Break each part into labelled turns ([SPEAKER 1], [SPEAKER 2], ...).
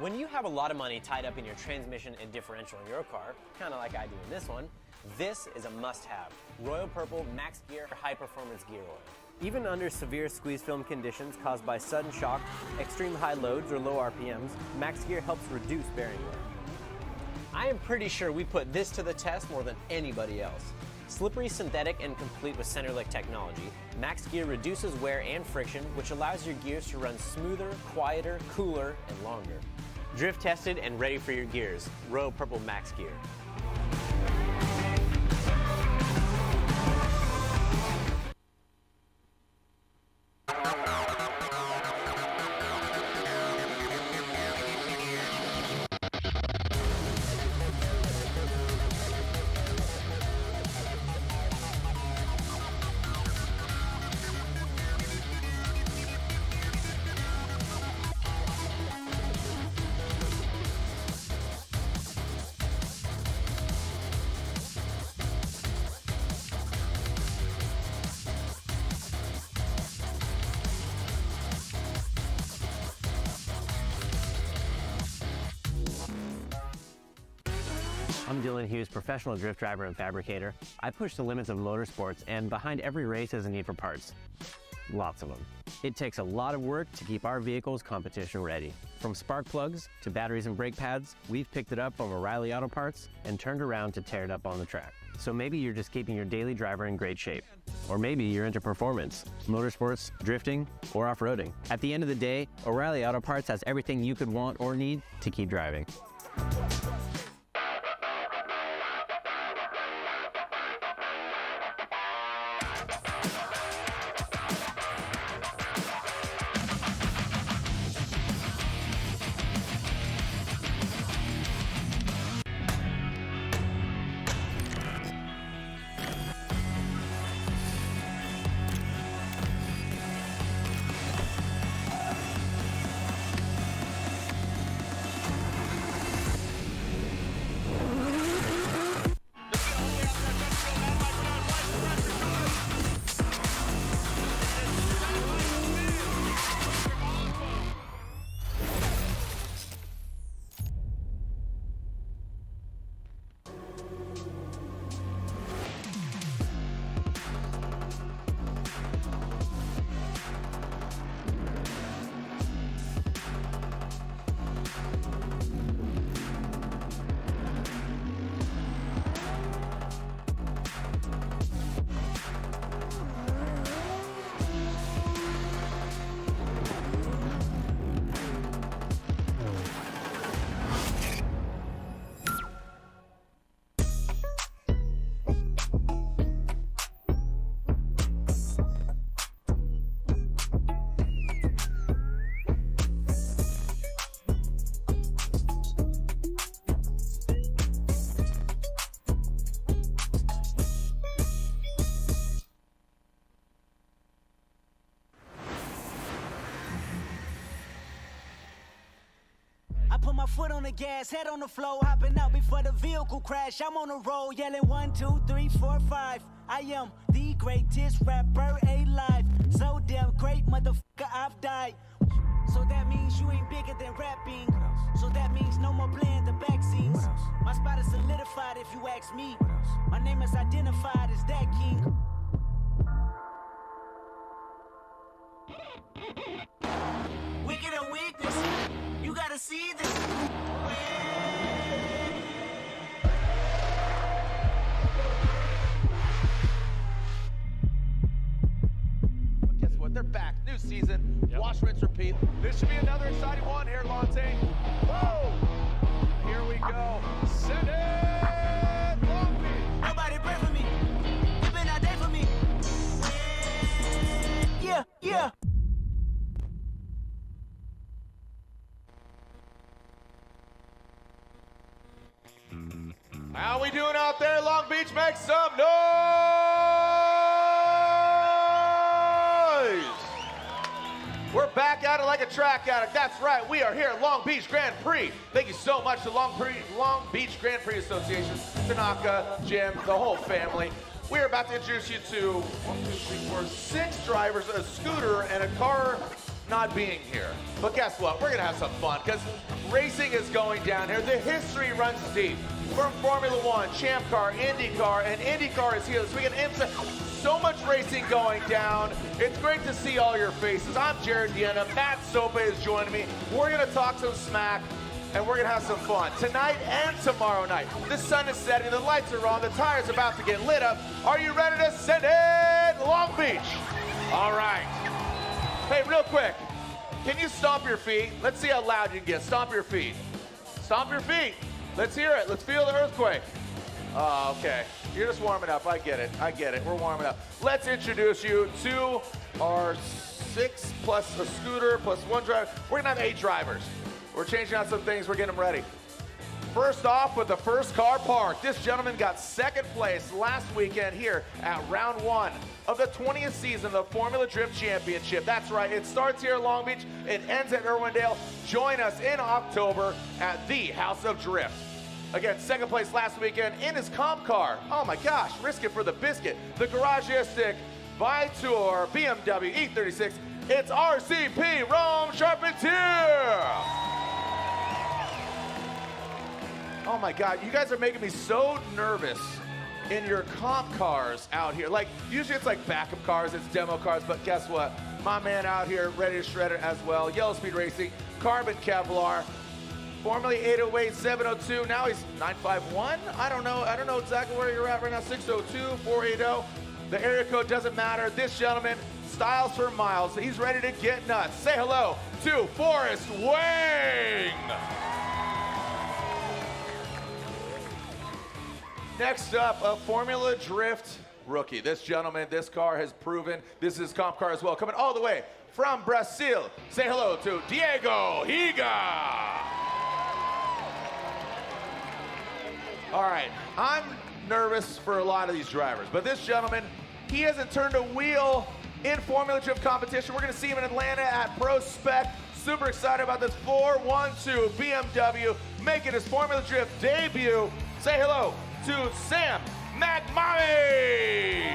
[SPEAKER 1] When you have a lot of money tied up in your transmission and differential in your car, kind of like I do in this one, this is a must-have. Royal Purple Max Gear High Performance Gear Oil. Even under severe squeeze film conditions caused by sudden shock, extreme high loads, or low RPMs, Max Gear helps reduce bearing wear. I am pretty sure we put this to the test more than anybody else. Slippery, synthetic, and complete with Centerlick technology, Max Gear reduces wear and friction, which allows your gears to run smoother, quieter, cooler, and longer. Drift tested and ready for your gears. Royal Purple Max Gear. I'm Dylan Hughes, professional drift driver and fabricator. I push the limits of motorsports, and behind every race is a need for parts. Lots of them. It takes a lot of work to keep our vehicles competition ready. From spark plugs to batteries and brake pads, we've picked it up from O'Reilly Auto Parts and turned around to tear it up on the track. So maybe you're just keeping your daily driver in great shape. Or maybe you're into performance, motorsports, drifting, or off-roading. At the end of the day, O'Reilly Auto Parts has everything you could want or need to keep driving.
[SPEAKER 2] Put my foot on the gas, head on the floor, hopping out before the vehicle crash. I'm on the road, yelling 1, 2, 3, 4, 5. I am the greatest rapper alive. So damn great, motherfucker, I've died. So that means you ain't bigger than rapping. So that means no more playing the back scenes. My spot is solidified if you ask me. My name is identified as that king. Wicked and weakness, you gotta see this.
[SPEAKER 3] Guess what? They're back. New season. Yep. Wash, rinse, repeat. This should be another exciting one here, Lontaine. Whoa! Here we go. Send it! Long Beach.
[SPEAKER 2] Nobody pray for me. You've been out there for me. Yeah, yeah.
[SPEAKER 3] How we doing out there, Long Beach? Make some noise! We're back at it like a track addict. That's right, we are here at Long Beach Grand Prix. Thank you so much to Long Beach Grand Prix Association, Tanaka, Jim, the whole family. We're about to introduce you to 1, 2, 3, 4, 6 drivers, a scooter, and a car not being here. But guess what? We're gonna have some fun because racing is going down here. The history runs deep. From Formula One, Champ Car, IndyCar, and IndyCar is here this weekend. So much racing going down. It's great to see all your faces. I'm Jared Deanna. Matt Sopa is joining me. We're gonna talk some smack and we're gonna have some fun tonight and tomorrow night. The sun is setting, the lights are on, the tire's about to get lit up. Are you ready to send it Long Beach? All right. Hey, real quick, can you stomp your feet? Let's see how loud you can get. Stomp your feet. Stomp your feet. Let's hear it. Let's feel the earthquake. Oh, okay. You're just warming up. I get it. I get it. We're warming up. Let's introduce you to our 6 plus a scooter plus 1 driver. We're going to have 8 drivers. We're changing out some things. We're getting them ready. First off, with the first car parked, this gentleman got 2nd place last weekend here at round 1 of the 20th season of the Formula Drift Championship. That's right. It starts here at Long Beach. It ends at Irwindale. Join us in October at the House of Drift. Again, 2nd place last weekend in his comp car. Oh my gosh, risk it for the biscuit. The Garagistic Vitor BMW E36. It's RCP Rome Charpentier. Oh my God, you guys are making me so nervous in your comp cars out here. Like, usually it's like backup cars, it's demo cars, but guess what? My man out here ready to shred it as well. Yellow Speed Racing, Carbon Kevlar, formerly 808, 702, now he's 951. I don't know exactly where you're at right now. 602, 480. The area code doesn't matter. This gentleman, styles for miles. He's ready to get nuts. Say hello to Forrest Wang. Next up, a Formula Drift rookie. This gentleman, this car has proven this is his comp car as well. Coming all the way from Brazil. Say hello to Diego Higa. All right, I'm nervous for a lot of these drivers, but this gentleman, he hasn't turned a wheel in Formula Drift competition. We're gonna see him in Atlanta at Pro Spec. Super excited about this 412 BMW making his Formula Drift debut. Say hello to Sam McMurray.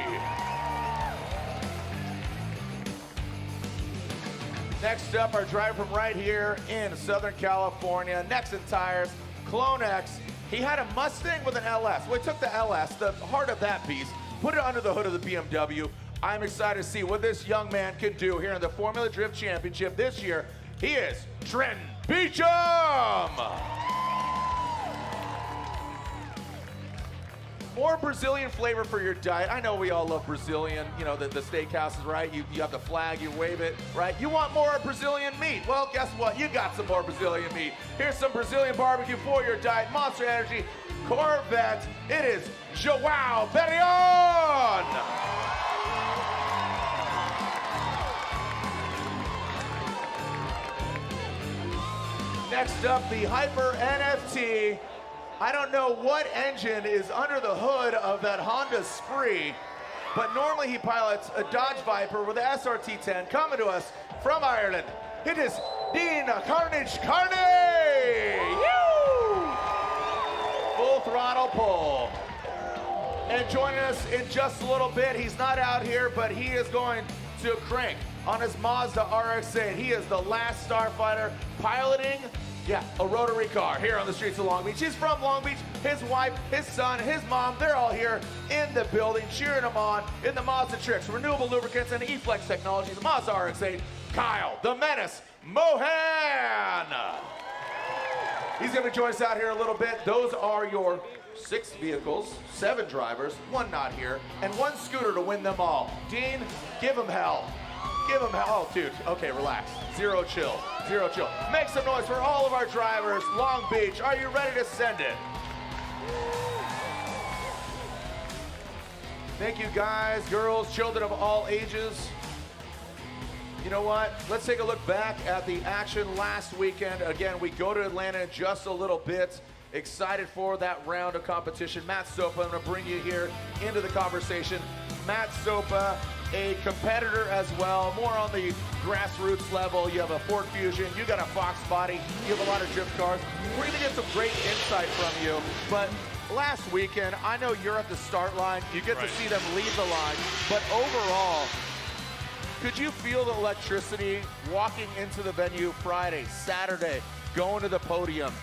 [SPEAKER 3] Next up, our driver from right here in Southern California, Nexon Tires, Clone X. He had a Mustang with an LS. Well, he took the LS, the heart of that beast, put it under the hood of the BMW. I'm excited to see what this young man can do here in the Formula Drift Championship this year. He is Trenton Beecham. More Brazilian flavor for your diet. I know we all love Brazilian, you know, the steakhouses, right? You have the flag, you wave it, right? You want more Brazilian meat. Well, guess what? You got some more Brazilian meat. Here's some Brazilian barbecue for your diet. Monster Energy, Corvette. It is João Berrion. Next up, the Hyper NFT. I don't know what engine is under the hood of that Honda Spree, but normally he pilots a Dodge Viper with the SRT10 coming to us from Ireland. It is Dean Carnage Carney! Full throttle pull. And joining us in just a little bit, he's not out here, but he is going to crank on his Mazda RX-8. He is the last starfighter piloting a rotary car here on the streets of Long Beach. He's from Long Beach. His wife, his son, his mom, they're all here in the building, cheering him on in the Mazda Tricks, renewable lubricants, and E-Flex technology, the Mazda RX-8, Kyle, the Menace, Mohan. He's gonna join us out here a little bit. Those are your 6 vehicles, 7 drivers, 1 not here, and 1 scooter to win them all. Dean, give him hell. Give him hell. Oh, dude, okay, relax. Zero chill. Zero chill. Make some noise for all of our drivers. Long Beach, are you ready to send it? Thank you, guys, girls, children of all ages. You know what? Let's take a look back at the action last weekend. Again, we go to Atlanta in just a little bit. Excited for that round of competition. Matt Sopa, I'm going to bring you here into the conversation. Matt Sopa, a competitor as well, more on the grassroots level. You have a Ford Fusion, you got a Fox body, you have a lot of drift cars. We're going to get some great insight from you, but last weekend, I know you're at the start line, you get to see them leave the line, but overall, Could you feel the electricity walking into the venue Friday, Saturday, going to the podium?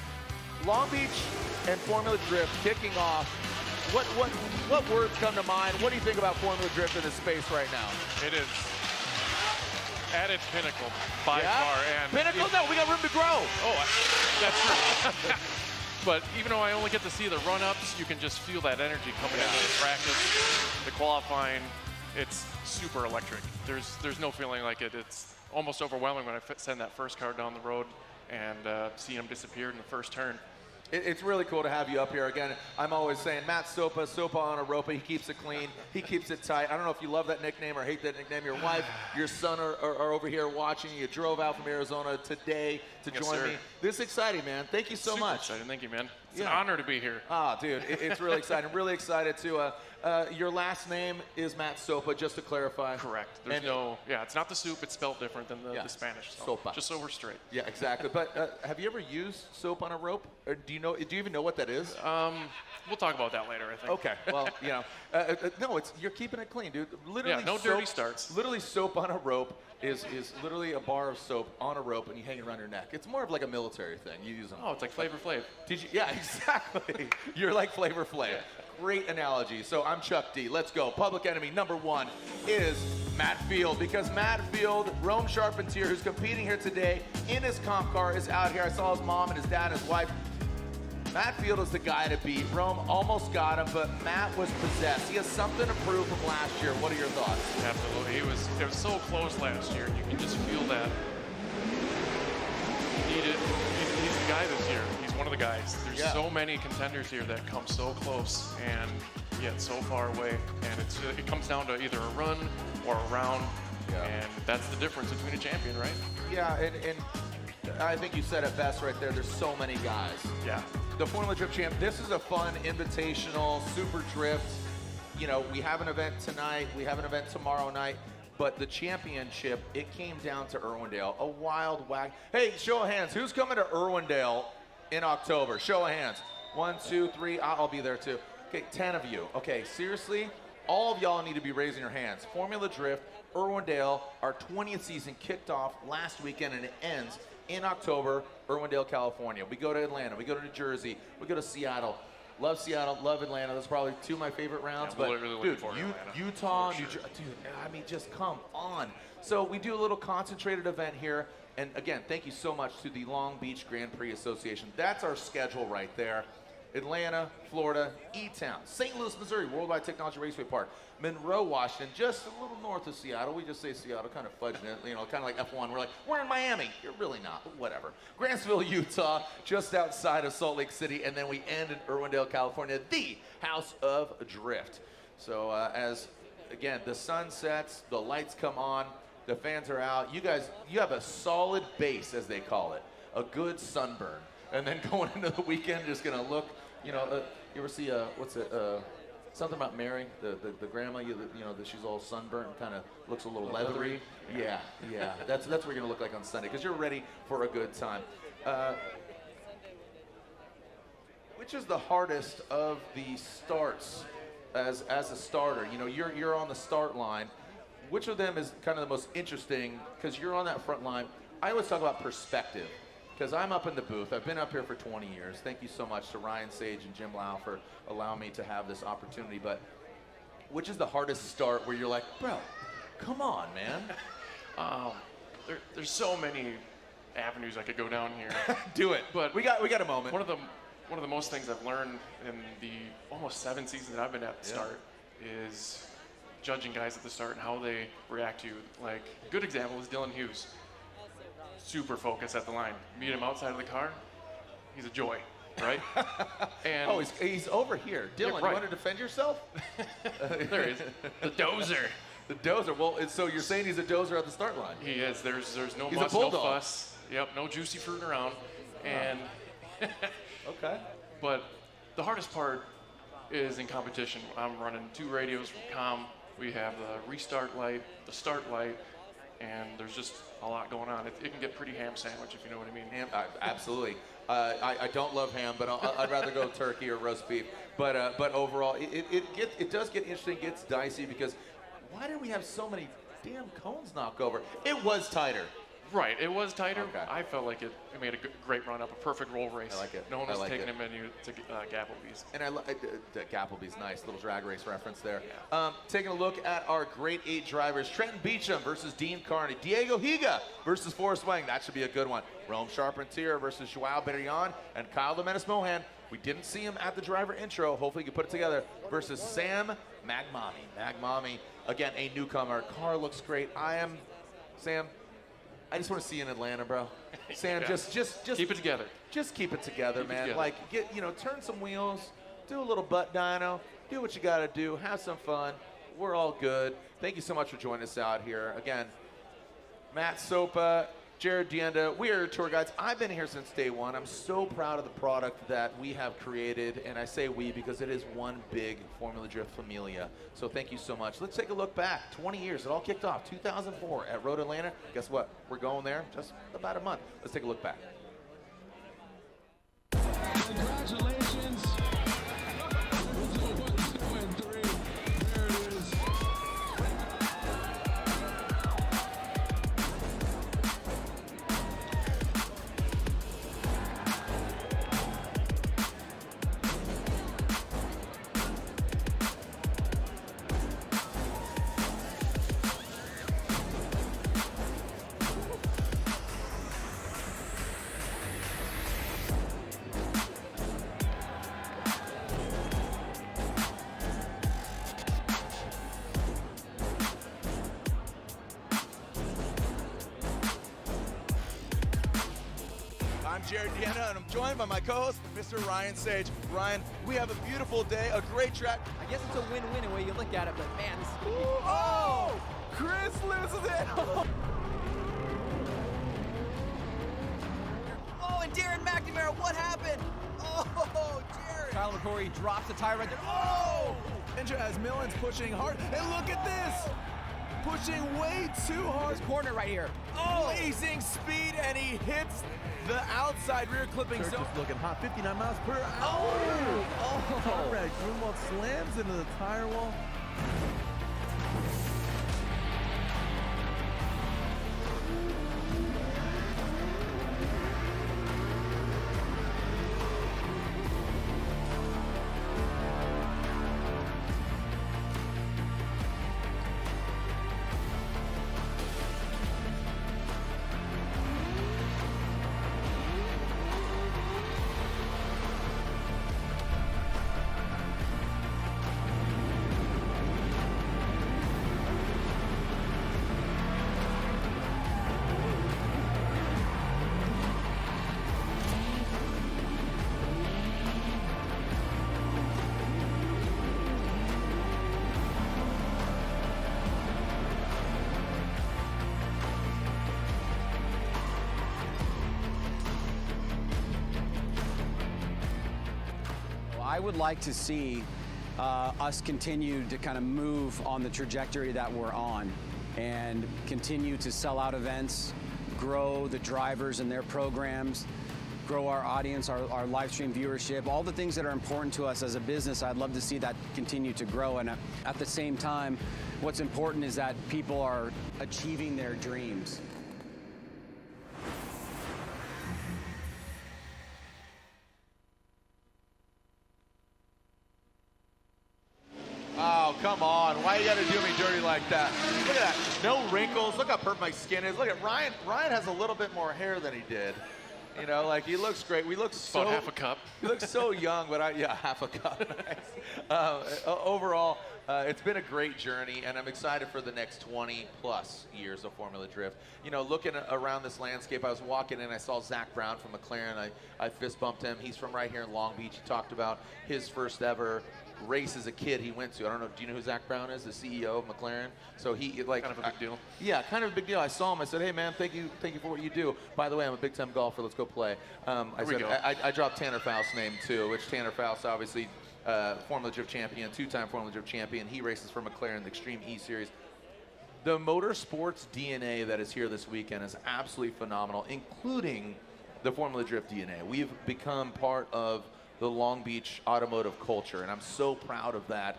[SPEAKER 3] Long Beach and Formula Drift kicking off. What words come to mind? What do you think about Formula Drift in this space right now?
[SPEAKER 4] It is at its pinnacle by far. And
[SPEAKER 3] pinnacle? No, we got room to grow.
[SPEAKER 4] Oh, that's true. But even though I only get to see the run-ups, you can just feel that energy coming into the practice, the qualifying. It's super electric. There's no feeling like it. It's almost overwhelming when I send that first car down the road and see him disappear in the first turn.
[SPEAKER 3] It's really cool to have you up here again. I'm always saying Matt Sopa on a rope. He keeps it clean. He keeps it tight. I don't know if you love that nickname or hate that nickname. Your wife, your son are over here watching. You drove out from Arizona today to join me. This is exciting, man. Thank you so much.
[SPEAKER 4] Exciting. Thank you, man. It's an honor to be here.
[SPEAKER 3] Ah, dude, it's really exciting. I'm really excited too. Your last name is Matt Sopa, just to clarify.
[SPEAKER 4] Correct. It's not the soup. It's spelled different than the Spanish.
[SPEAKER 3] Sopa.
[SPEAKER 4] Just so we're straight.
[SPEAKER 3] Yeah, exactly. But have you ever used soap on a rope? Or do you even know what that is?
[SPEAKER 4] We'll talk about that later, I think.
[SPEAKER 3] Okay. Well, no, you're keeping it clean, dude. Literally,
[SPEAKER 4] no dirty starts.
[SPEAKER 3] Literally, soap on a rope is literally a bar of soap on a rope, and you hang it around your neck. It's more of like a military thing. You use them.
[SPEAKER 4] Oh, it's like Flavor Flav.
[SPEAKER 3] Did you? Yeah, exactly. You're like Flavor Flav. Yeah. Great analogy. So I'm Chuck D. Let's go. Public enemy number 1 is Matt Field, because Matt Field, Rome Charpentier, who's competing here today in his comp car, is out here. I saw his mom and his dad and his wife. Matt Field is the guy to beat. Rome almost got him, but Matt was possessed. He has something to prove from last year. What are your thoughts?
[SPEAKER 4] Absolutely. It was so close last year. You can just feel that. He's the guy this year. He's one of the guys. There's so many contenders here that come so close and yet so far away. And it comes down to either a run or a round. Yeah. And that's the difference between a champion, right?
[SPEAKER 3] Yeah, and I think you said it best right there. There's so many guys.
[SPEAKER 4] Yeah.
[SPEAKER 3] The Formula Drift Champ, this is a fun, invitational, super drift. You know, we have an event tonight. We have an event tomorrow night. But the championship, it came down to Irwindale. A wild whack. Hey, show of hands. Who's coming to Irwindale in October? Show of hands. 1, 2, 3. I'll be there too. Okay, 10 of you. Okay, seriously? All of y'all need to be raising your hands. Formula Drift, Irwindale, our 20th season kicked off last weekend and it ends in October, Irwindale, California. We go to Atlanta, we go to New Jersey, we go to Seattle. Love Seattle, love Atlanta. Those are probably 2 of my favorite rounds.
[SPEAKER 4] Yeah,
[SPEAKER 3] but
[SPEAKER 4] really
[SPEAKER 3] dude, Utah, New Jersey, dude, I mean, just come on. So we do a little concentrated event here. And again, thank you so much to the Long Beach Grand Prix Association. That's our schedule right there. Atlanta, Florida, E-Town, St. Louis, Missouri, Worldwide Technology Raceway Park, Monroe, Washington, just a little north of Seattle. We just say Seattle, kind of fudging it, you know, kind of like F1. We're like, we're in Miami. You're really not, but whatever. Grantsville, Utah, just outside of Salt Lake City, and then we end in Irwindale, California, the House of Drift. So as, again, the sun sets, the lights come on, the fans are out. You guys, you have a solid base, as they call it, a good sunburn. And then going into the weekend, just going to look, you know, you ever see, what's it, something about Mary, the grandma, you know, that she's all sunburnt and kind of looks a little leathery. Yeah. That's what you're going to look like on Sunday, because you're ready for a good time. Which is the hardest of the starts as a starter? You know, you're on the start line. Which of them is kind of the most interesting, because you're on that front line? I always talk about perspective, because I'm up in the booth. I've been up here for 20 years. Thank you so much to Ryan Sage and Jim Lau for allowing me to have this opportunity. But which is the hardest start where you're like, bro, come on, man?
[SPEAKER 4] There's so many avenues I could go down here.
[SPEAKER 3] Do it.
[SPEAKER 4] But
[SPEAKER 3] we got a moment.
[SPEAKER 4] One of the most things I've learned in the almost 7 seasons that I've been at the start is judging guys at the start and how they react to you. Like, a good example is Dylan Hughes. Super focused at the line. Meet him outside of the car, he's a joy, right? And
[SPEAKER 3] he's over here. Dylan, you want to defend yourself?
[SPEAKER 4] There he is. The dozer.
[SPEAKER 3] The dozer. Well, so you're saying he's a dozer at the start line?
[SPEAKER 4] He is. There's no
[SPEAKER 3] he's
[SPEAKER 4] muss,
[SPEAKER 3] a
[SPEAKER 4] no
[SPEAKER 3] bulldog.
[SPEAKER 4] fuss. Yep, no juicy fruit around. And
[SPEAKER 3] okay.
[SPEAKER 4] But the hardest part is in competition. I'm running 2 radios from comm. We have the restart light, the start light, and there's just a lot going on. It can get pretty ham sandwich, if you know what I mean.
[SPEAKER 3] Ham, absolutely. I don't love ham, but I'd rather go turkey or roast beef. But overall, it does get interesting, gets dicey, because why do we have so many damn cones knock over. It was tighter.
[SPEAKER 4] Right, it was tighter.
[SPEAKER 3] Okay.
[SPEAKER 4] I felt like it made a great run up, a perfect roll race.
[SPEAKER 3] I like it.
[SPEAKER 4] No one was
[SPEAKER 3] I like
[SPEAKER 4] taking
[SPEAKER 3] it.
[SPEAKER 4] a menu to Gapplebee's.
[SPEAKER 3] And Gapplebee's, nice little drag race reference there. Taking a look at our Grade 8 drivers. Trenton Beecham versus Dean Carney. Diego Higa versus Forrest Wang. That should be a good one. Rome Charpentier versus Joao Berrion. And Kyle Jimenez Mohan. We didn't see him at the driver intro. Hopefully he can put it together. Versus Sam Magmami. Magmami, again, a newcomer. Car looks great. Sam, I just want to see you in Atlanta, bro. Sam,
[SPEAKER 4] Yeah.
[SPEAKER 3] just
[SPEAKER 4] Keep it together.
[SPEAKER 3] Just keep it together,
[SPEAKER 4] Keep it
[SPEAKER 3] man.
[SPEAKER 4] together.
[SPEAKER 3] Like, turn some wheels, do a little butt dyno, do what you got to do, have some fun. We're all good. Thank you so much for joining us out here. Again, Matt Sopa, Jared Dienda, we are your tour guides. I've been here since day one. I'm so proud of the product that we have created, and I say we because it is one big Formula Drift familia. So thank you so much. Let's take a look back. 20 years. It all kicked off 2004 at Road Atlanta. Guess what? We're going there just about a month. Let's take a look back.
[SPEAKER 5] Congratulations. There it is.
[SPEAKER 6] I'm Jared Dienda, and I'm joined by my co-host, Mr. Ryan Sage. Ryan, we have a beautiful day, a great track.
[SPEAKER 7] I guess it's a win-win the way you look at it, but man, this is gonna be...
[SPEAKER 6] Oh! Chris loses it!
[SPEAKER 7] Oh, and Darren McNamara, what happened? Oh, Darren! Kyle McCory drops the tire right there. Oh!
[SPEAKER 6] Ninja as Millen's pushing hard, and look at this! Pushing way too hard.
[SPEAKER 7] This corner right here.
[SPEAKER 6] Blazing speed, and he hits the outside rear clipping zone.
[SPEAKER 8] Looking hot, 59 miles per hour. Conrad Grunwald slams into the tire wall.
[SPEAKER 9] I would like to see us continue to kind of move on the trajectory that we're on and continue to sell out events, grow the drivers and their programs, grow our audience, our live stream viewership, all the things that are important to us as a business. I'd love to see that continue to grow. And at the same time, what's important is that people are achieving their dreams.
[SPEAKER 3] Oh, come on. Why you got to do me dirty like that? Look at that. No wrinkles. Look how perfect my skin is. Look at Ryan. Ryan has a little bit more hair than he did. You know, like he looks great. We look so...
[SPEAKER 4] About half a cup.
[SPEAKER 3] He looks so young, but yeah, half a cup. Nice. Overall, it's been a great journey, and I'm excited for the next 20-plus years of Formula Drift. You know, looking around this landscape, I was walking in, I saw Zach Brown from McLaren. I fist bumped him. He's from right here in Long Beach. He talked about his first ever race as a kid he went to. I don't know, do you know who Zach Brown is? The CEO of McLaren. So he like
[SPEAKER 4] kind of a big deal.
[SPEAKER 3] Yeah, kind of a big deal. I saw him. I said, hey man, thank you for what you do. By the way, I'm a big time golfer. Let's go play. I dropped Tanner Faust's name too, which Tanner Faust obviously Formula Drift champion, two-time Formula Drift champion. He races for McLaren, the Extreme E Series. The motorsports DNA that is here this weekend is absolutely phenomenal, including the Formula Drift DNA. We've become part of
[SPEAKER 6] the Long Beach automotive culture, and I'm so proud of that.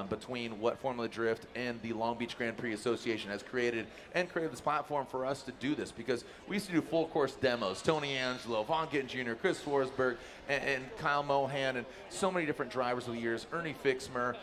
[SPEAKER 6] Between what Formula Drift and the Long Beach Grand Prix Association has created this platform for us to do this, because we used to do full course demos. Tony Angelo, Vaughn Gittin Jr., Chris Forsberg, and Kyle Mohan, and so many different drivers of the years. Ernie Fixmer,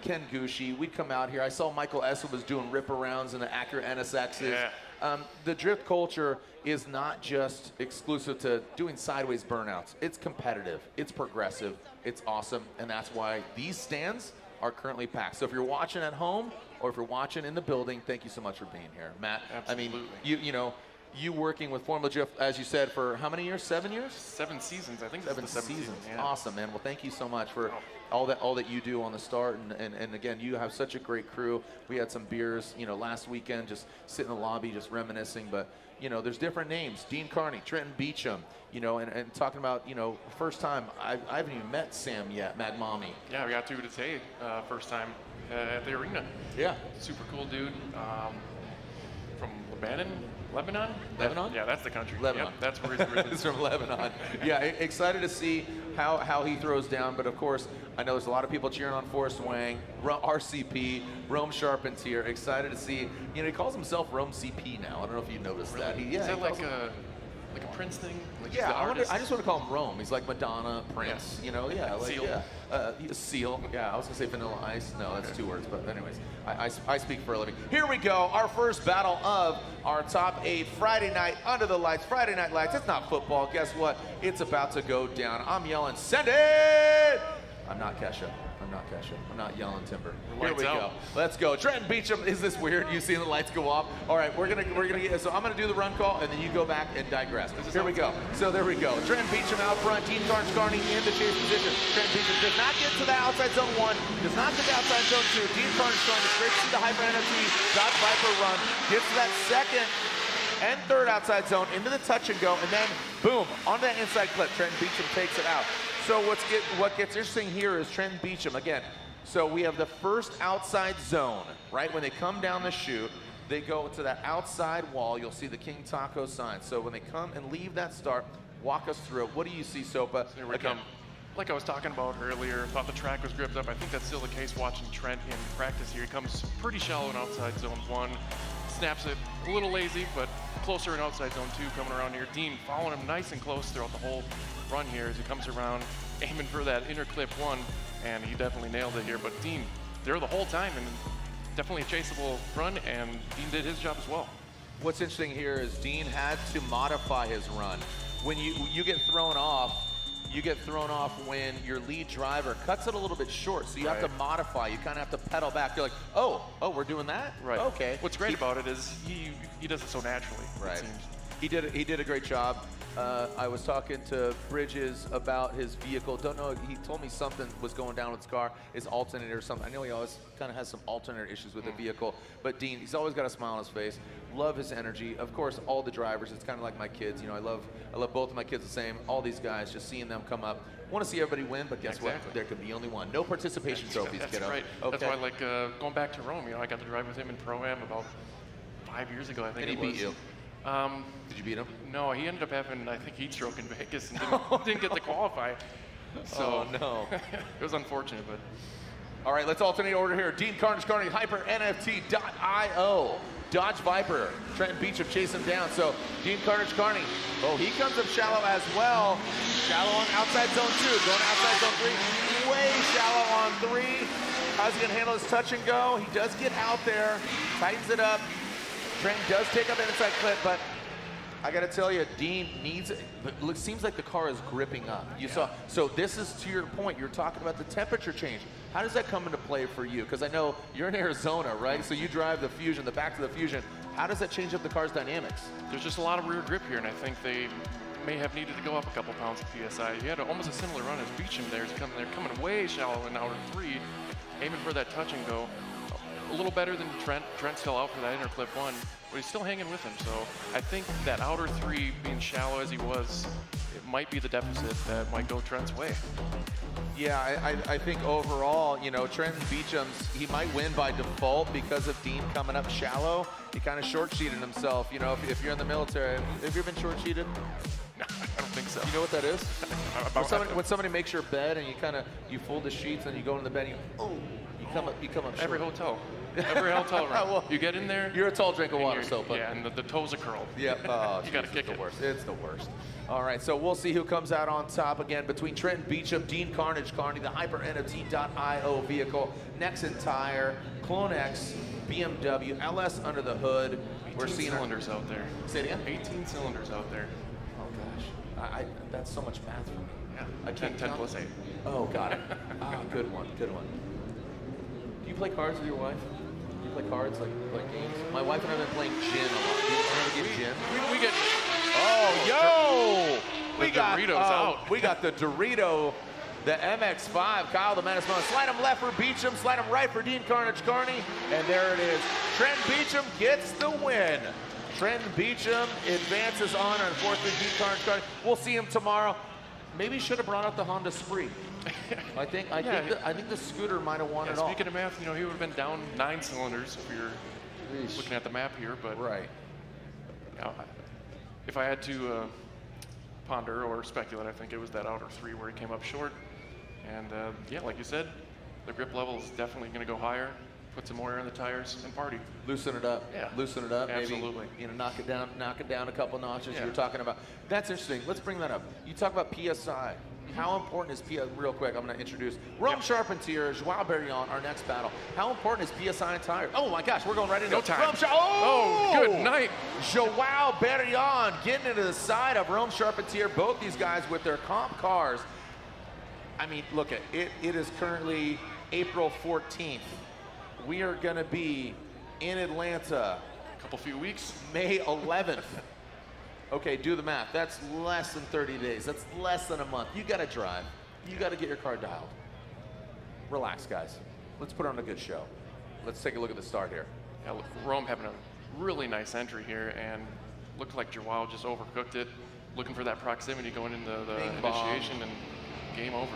[SPEAKER 6] Ken Gucci. We'd come out here. I saw Michael Essa was doing rip-arounds in the Acura NSXs.
[SPEAKER 4] Yeah.
[SPEAKER 6] The drift culture is not just exclusive to doing sideways burnouts. It's competitive, it's progressive, it's awesome, and that's why these stands are currently packed. So if you're watching at home or if you're watching in the building, thank you so much for being here, Matt.
[SPEAKER 4] Absolutely.
[SPEAKER 6] I mean, you working with Formula Drift, as you said, for how many years? 7 years?
[SPEAKER 4] 7 seasons, I think.
[SPEAKER 6] 7
[SPEAKER 4] this is the
[SPEAKER 6] seasons.
[SPEAKER 4] season. Yeah.
[SPEAKER 6] Awesome, man. Well, thank you so much for all that you do on the start, and again, you have such a great crew. We had some beers, last weekend, just sitting in the lobby, just reminiscing. But there's different names: Dean Carney, Trenton Beecham. And talking about first time. I haven't even met Sam yet, Mad Mommy.
[SPEAKER 4] Yeah, we got to today, first time at the arena.
[SPEAKER 6] Yeah.
[SPEAKER 4] Super cool dude. From Lebanon?
[SPEAKER 6] Lebanon?
[SPEAKER 4] Yeah, that's the country.
[SPEAKER 6] Lebanon.
[SPEAKER 4] Yep, that's where he's originally
[SPEAKER 6] He's from Lebanon. Yeah, excited to see how he throws down. But of course, I know there's a lot of people cheering on Forrest Wang, RCP, Rome Sharpens here. Excited to see. He calls himself Rome CP now. I don't know if you noticed that.
[SPEAKER 4] Is that like a Prince thing? Like
[SPEAKER 6] Yeah, I just want to call him Rome. He's like Madonna, Prince,
[SPEAKER 4] Seal.
[SPEAKER 6] Seal. Yeah, I was gonna say Vanilla Ice. No, that's 2 words. But anyways, I speak for a living. Here we go. Our first battle of our top 8 Friday night under the lights. Friday night lights. It's not football. Guess what? It's about to go down. I'm yelling, send it! I'm not Kesha. I'm not yelling timber. Here we go. Let's go. Trenton Beecham. Is this weird? You see the lights go off? All right, we're gonna get. So I'm gonna do the run call, and then you go back and digress. Here we go. So there we go. Trenton Beecham out front. Dean Carney in the chase position. Trenton Beecham does not get to the outside zone 1. Does not get to the outside zone 2. Dean Carney straight to the Hyper NFT. Dodge Viper run. Gets to that second and third outside zone into the touch and go, and then boom on that inside clip. Trenton Beecham takes it out. So what gets interesting here is Trenton Beecham again. So we have the first outside zone, right? When they come down the chute, they go to that outside wall. You'll see the King Taco sign. So when they come and leave that start, walk us through it. What do you see, Sopa?
[SPEAKER 4] Here we come. Like I was talking about earlier, thought the track was gripped up. I think that's still the case watching Trent in practice here. He comes pretty shallow in outside zone 1, snaps it a little lazy, but closer in outside zone 2 coming around here. Dean following him nice and close throughout the whole run here as he comes around, aiming for that inner clip 1, and he definitely nailed it here. But Dean, there the whole time, and definitely a chaseable run, and Dean did his job as well.
[SPEAKER 6] What's interesting here is Dean had to modify his run. When you get thrown off, when your lead driver cuts it a little bit short, so you have to modify. You kind of have to pedal back. You're like, oh, we're doing that?
[SPEAKER 4] Right.
[SPEAKER 6] Okay.
[SPEAKER 4] What's great about it is he does it so naturally.
[SPEAKER 6] Right.
[SPEAKER 4] It seems.
[SPEAKER 6] He did a great job. I was talking to Bridges about his vehicle. Don't know, he told me something was going down with his car, his alternator or something. I know he always kind of has some alternator issues with the vehicle, but Dean, he's always got a smile on his face. Love his energy. Of course, all the drivers, it's kind of like my kids. I love both of my kids the same. All these guys, just seeing them come up. Want to see everybody win, but guess what? There could be only one. No participation trophies,
[SPEAKER 4] That's
[SPEAKER 6] kiddo.
[SPEAKER 4] right.
[SPEAKER 6] Okay.
[SPEAKER 4] That's why, going back to Rome, I got to drive with him in Pro-Am about 5 years ago, I think.
[SPEAKER 6] And he beat you. Did you beat him?
[SPEAKER 4] No, he ended up having, I think, heat stroke in Vegas and didn't get to qualify. So
[SPEAKER 6] no.
[SPEAKER 4] It was unfortunate, but.
[SPEAKER 6] All right, let's alternate order here. Dean Carney, HyperNFT.io. Dodge Viper. Trenton Beecham chase him down. So Dean Carney. Oh, he comes up shallow as well. Shallow on outside zone 2. Going outside zone 3. Way shallow on 3. How's he going to handle his touch and go? He does get out there. Tightens it up. Trenton does take up that inside clip, but I got to tell you, Dean needs it. It seems like the car is gripping up. You saw. So this is to your point. You're talking about the temperature change. How does that come into play for you? Because I know you're in Arizona, right? So you drive the Fusion, the back to the Fusion. How does that change up the car's dynamics?
[SPEAKER 4] There's just a lot of rear grip here, and I think they may have needed to go up a couple pounds of PSI. He had almost a similar run as Beecham there. They're coming way shallow in outer 3, aiming for that touch and go. A little better than Trent. Trent's still out for that inner clip 1, but he's still hanging with him. So I think that outer 3 being shallow as he was, it might be the deficit that might go Trent's way.
[SPEAKER 6] Yeah, I think overall, Trenton Beecham's, he might win by default because of Dean coming up shallow. He kind of short-cheated himself. If you're in the military, have you ever been short-cheated?
[SPEAKER 4] No, I don't think so. so.
[SPEAKER 6] You know what that is?
[SPEAKER 4] About
[SPEAKER 6] When somebody makes your bed and you fold the sheets and you go into the bed and you come up short.
[SPEAKER 4] Every hotel. Every hotel room.
[SPEAKER 6] Well,
[SPEAKER 4] you get in there.
[SPEAKER 6] You're a tall drink of
[SPEAKER 4] and
[SPEAKER 6] water,
[SPEAKER 4] you're-
[SPEAKER 6] Sopa.
[SPEAKER 4] Yeah, and the toes are curled.
[SPEAKER 6] Yep. Oh,
[SPEAKER 4] You gotta
[SPEAKER 6] geez,
[SPEAKER 4] kick
[SPEAKER 6] it's
[SPEAKER 4] it.
[SPEAKER 6] the worst. It's the worst. All right, so we'll see who comes out on top again between Trenton Beecham, Dean Carney, the Hyper NFT.io vehicle, Nexen Tire, Clone X, BMW, LS under the hood.
[SPEAKER 4] 18 cylinders out there.
[SPEAKER 6] Say it again?
[SPEAKER 4] 18 cylinders out there.
[SPEAKER 6] Oh gosh, that's so much math for me.
[SPEAKER 4] Yeah.
[SPEAKER 6] I can't
[SPEAKER 4] 10
[SPEAKER 6] count.
[SPEAKER 4] plus 8.
[SPEAKER 6] Oh, got it. Good one. Do you play cards with your wife? Do you play cards like games? My wife and I have been playing gin a lot. Do you ever get gin?
[SPEAKER 4] We get.
[SPEAKER 6] Oh,
[SPEAKER 4] The Doritos out.
[SPEAKER 6] We got the Dorito, the MX-5. Kyle the Menace Moan. Slide him left for Beecham. Slide him right for Dean Carney. And there it is. Trenton Beecham gets the win. Trenton Beecham advances on, unfortunately, Dean Carney. We'll see him tomorrow. Maybe should have brought out the Honda Spree. I think the scooter might have won it all.
[SPEAKER 4] Speaking of math, he would have been down 9 cylinders if you're looking at the map here. But
[SPEAKER 6] right.
[SPEAKER 4] If I had to ponder or speculate, I think it was that outer 3 where he came up short. And yeah, like you said, the grip level is definitely going to go higher. Put some more air in the tires and party.
[SPEAKER 6] Loosen it up.
[SPEAKER 4] Yeah.
[SPEAKER 6] Loosen it up.
[SPEAKER 4] Absolutely.
[SPEAKER 6] Maybe, knock it down a couple notches.
[SPEAKER 4] Yeah.
[SPEAKER 6] You were talking about. That's interesting. Let's bring that up. You talk about PSI. How important is PSI? Real quick, I'm going to introduce Rome Charpentier, Joao Barillon, our next battle. How important is PSI and tires? Oh my gosh, we're going right into
[SPEAKER 4] No time.
[SPEAKER 6] Oh,
[SPEAKER 4] good night.
[SPEAKER 6] Joao Barillon getting into the side of Rome Charpentier. Both these guys with their comp cars. I mean, look at it. It is currently April 14th. We are going to be in Atlanta.
[SPEAKER 4] Few weeks.
[SPEAKER 6] May 11th. Okay, do the math. That's less than 30 days. That's less than a month. You got to drive. You got to get your car dialed. Relax, guys. Let's put on a good show. Let's take a look at the start here.
[SPEAKER 4] Yeah, look, Rome having a really nice entry here, and looked like Joao just overcooked it, looking for that proximity going into the initiation, and game over.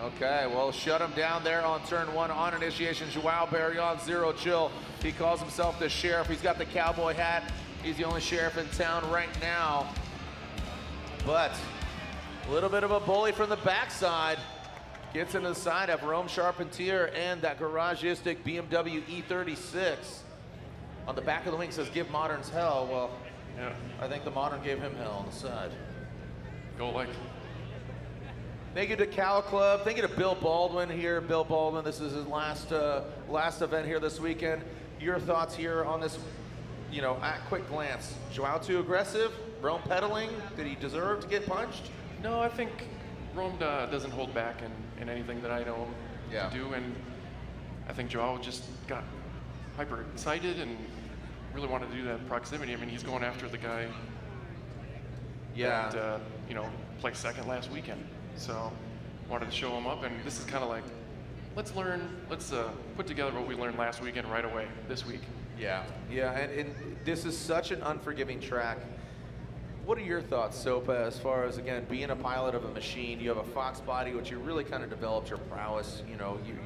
[SPEAKER 6] Okay, well, shut him down there on turn 1 on initiation. Joao Barillon, zero chill. He calls himself the sheriff. He's got the cowboy hat. He's the only sheriff in town right now. But a little bit of a bully from the backside. Gets into the side of Rome Charpentier and that garageistic BMW E36. On the back of the wing says, give moderns hell. Well,
[SPEAKER 4] yeah.
[SPEAKER 6] I think the modern gave him hell on the side.
[SPEAKER 4] Go like.
[SPEAKER 6] Thank you to Cal Club. Thank you to Bill Baldwin here. Bill Baldwin, this is his last event here this weekend. Your thoughts here on this, at quick glance. Joao too aggressive? Rome pedaling? Did he deserve to get punched?
[SPEAKER 4] No, I think Rome doesn't hold back in anything that I know him to do. And I think Joao just got hyper excited and really wanted to do that proximity. I mean, he's going after the guy that, placed second last weekend. So wanted to show him up, and this is kind of like, let's put together what we learned last weekend right away this week.
[SPEAKER 6] Yeah, and this is such an unforgiving track. What are your thoughts, Sopa, as far as, again, being a pilot of a machine? You have a Fox body, which you really kind of developed your prowess.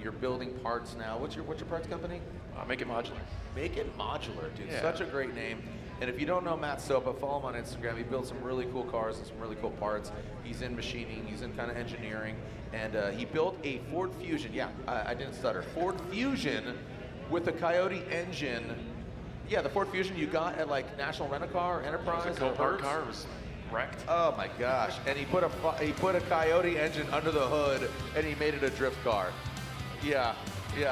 [SPEAKER 6] You're building parts now. What's your parts company?
[SPEAKER 4] Make It Modular.
[SPEAKER 6] Make It Modular, dude.
[SPEAKER 4] Yeah.
[SPEAKER 6] Such a great name. And if you don't know Matt Sopa, follow him on Instagram. He builds some really cool cars and some really cool parts. He's in machining, he's in kind of engineering, and he built a Ford Fusion. Yeah, I didn't stutter. Ford Fusion with a Coyote engine. Yeah, the Ford Fusion you got at like National Rent-A-Car or Enterprise.
[SPEAKER 4] It was a Copart car. It was wrecked.
[SPEAKER 6] Oh my gosh! And he put a Coyote engine under the hood, and he made it a drift car. Yeah,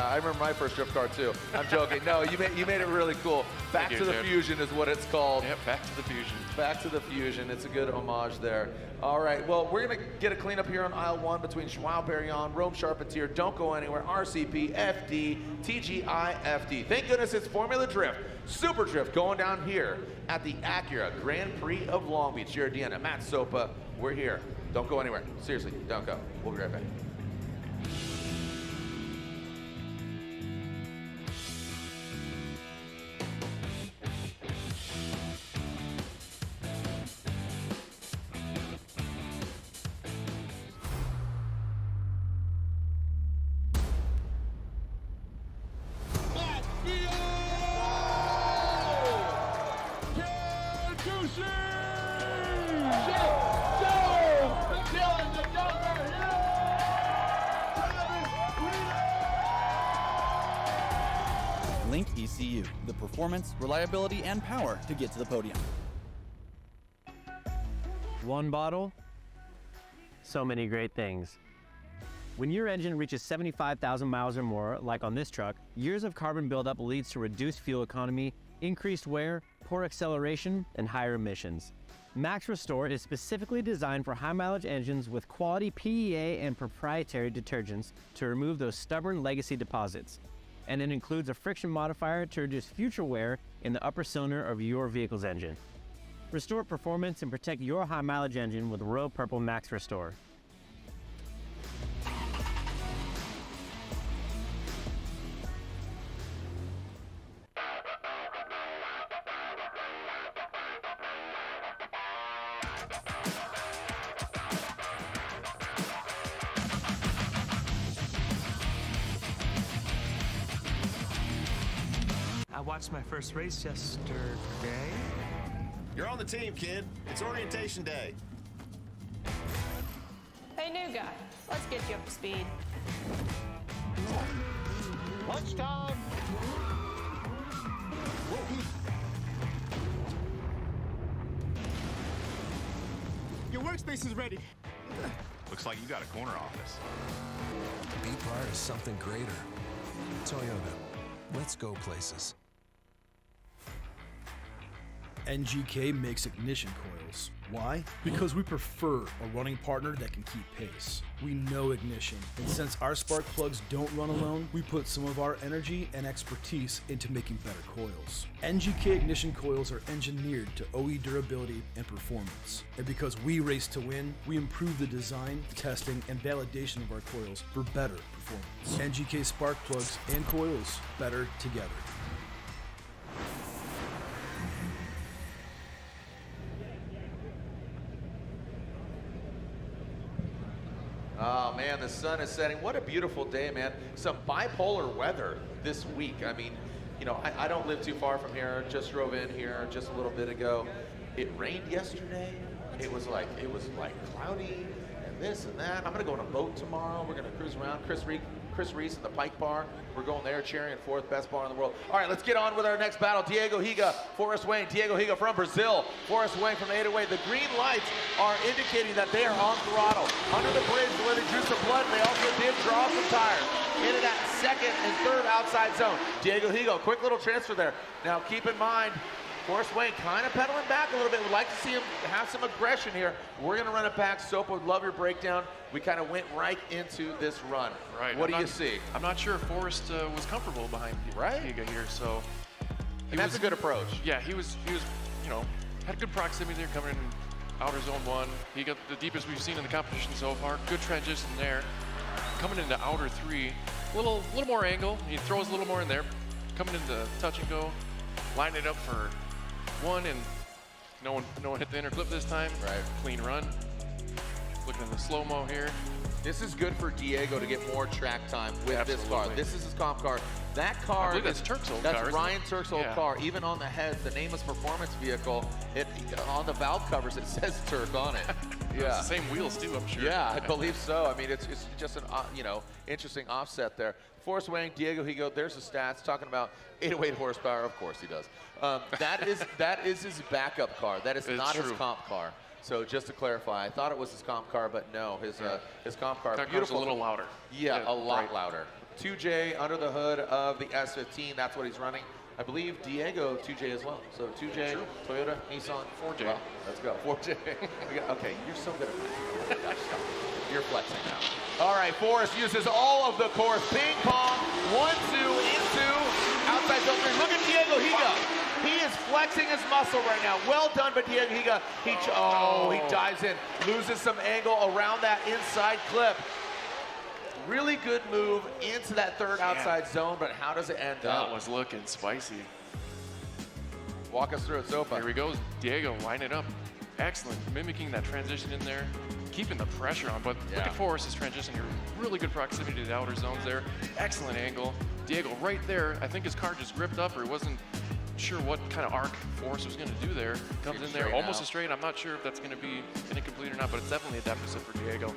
[SPEAKER 6] I remember my first drift car too. I'm joking. No, you made it really cool. Back to the Fusion is what it's called.
[SPEAKER 4] Yep, Back to the Fusion.
[SPEAKER 6] Back to the Fusion. It's a good homage there. All right, well, we're going to get a cleanup here on aisle 1 between Joao Barillon, Rome Charpentier. Don't go anywhere. RCP, FD, TGI, FD. Thank goodness it's Formula Drift. Super Drift going down here at the Acura Grand Prix of Long Beach. Jared Deanna, Matt Sopa, we're here. Don't go anywhere. Seriously, don't go. We'll be right back.
[SPEAKER 10] Link ECU, the performance, reliability, and power to get to the podium.
[SPEAKER 1] One bottle, so many great things. When your engine reaches 75,000 miles or more, like on this truck, years of carbon buildup leads to reduced fuel economy, increased wear, poor acceleration, and higher emissions. Max Restore is specifically designed for high-mileage engines with quality PEA and proprietary detergents to remove those stubborn legacy deposits. And it includes a friction modifier to reduce future wear in the upper cylinder of your vehicle's engine. Restore performance and protect your high-mileage engine with Royal Purple Max Restore.
[SPEAKER 11] I watched my first race yesterday.
[SPEAKER 12] You're on the team, kid. It's orientation day.
[SPEAKER 13] Hey, new guy, let's get you up to speed.
[SPEAKER 12] Lunchtime!
[SPEAKER 14] Your workspace is ready.
[SPEAKER 12] Looks like you got a corner office.
[SPEAKER 15] Be part of something greater. Toyota. Let's go places.
[SPEAKER 16] NGK makes ignition coils. Why? Because we prefer a running partner that can keep pace. We know ignition, and since our spark plugs don't run alone, we put some of our energy and expertise into making better coils. NGK ignition coils are engineered to OE durability and performance. And because we race to win, we improve the design, testing, and validation of our coils for better performance. NGK spark plugs and coils, better together.
[SPEAKER 6] Oh man, the sun is setting. What a beautiful day, man. Some bipolar weather this week. I mean, you know, I don't live too far from here. Just drove in here just a little bit ago. It rained yesterday. It was like cloudy and this and that. I'm gonna go on a boat tomorrow. We're gonna cruise around. Chris Reese in the Pike Bar. We're going there, cheering fourth best bar in the world. All right, let's get on with our next battle. Diego Higa, Forrest Wayne. Diego Higa from Brazil. Forrest Wayne from 808. The green lights are indicating that they are on throttle. Under the bridge where they drew some blood, and they also did draw some tires into that second and third outside zone. Diego Higa, quick little transfer there. Now keep in mind, Forrest Wayne kind of pedaling back a little bit. We'd like to see him have some aggression here. We're going to run it back. Soap would love your breakdown. We kind of went right into this run.
[SPEAKER 4] Right.
[SPEAKER 6] What do you see?
[SPEAKER 4] I'm not sure if Forrest was comfortable behind Higa here, so.
[SPEAKER 6] And that's a good approach.
[SPEAKER 4] Yeah, he was, you know, had good proximity there coming in outer zone 1. He got the deepest we've seen in the competition so far. Good transition there. Coming into outer 3, a little more angle. He throws a little more in there. Coming into touch and go, line it up for 1, and no one hit the inner clip this time.
[SPEAKER 6] Right.
[SPEAKER 4] Clean run. Looking at the slow-mo here.
[SPEAKER 6] This is good for Diego to get more track time with
[SPEAKER 4] Absolutely.
[SPEAKER 6] this car. This is his comp car. That car,
[SPEAKER 4] I believe that's Turk's old car.
[SPEAKER 6] That's Ryan Turk's old
[SPEAKER 4] Yeah.
[SPEAKER 6] car. Even on the head, the nameless performance vehicle, on the valve covers, it says Turk on it.
[SPEAKER 4] Yeah. It's the same wheels too, I'm sure.
[SPEAKER 6] Yeah, I believe so. I mean, it's just an interesting offset there. Forrest Wayne, Diego Higa, there's the stats talking about 808 horsepower. Of course he does. That is his backup car. That is not his comp car. So just to clarify, I thought it was his comp car, but no, his comp car.
[SPEAKER 4] That
[SPEAKER 6] Beautiful.
[SPEAKER 4] car's a little louder.
[SPEAKER 6] Yeah, a lot louder. 2J under the hood of the S15. That's what he's running. I believe Diego 2J as well. So 2J, Toyota, Nissan,
[SPEAKER 4] 4J.
[SPEAKER 6] Well, let's go. 4J. Okay, you're so good at that. You're flexing now. All right, Forrest uses all of the course. Ping pong, 1-2 into outside zone 3. Look at Diego Higa. He is flexing his muscle right now. Well done by Diego Higa. He dives in, loses some angle around that inside clip. Really good move into that third outside zone, but how does it end up?
[SPEAKER 4] That was looking spicy.
[SPEAKER 6] Walk us through it, Sopa.
[SPEAKER 4] Here we go. Diego, line it up. Excellent. Mimicking that transition in there. Keeping the pressure on, but look at Forrest's transition here. Really good proximity to the outer zones there. Excellent angle. Diego right there. I think his car just gripped up, or he wasn't sure what kind of arc Forrest was going to do there. Comes in there almost a straight. I'm not sure if that's going to be incomplete or not, but it's definitely a deficit for Diego.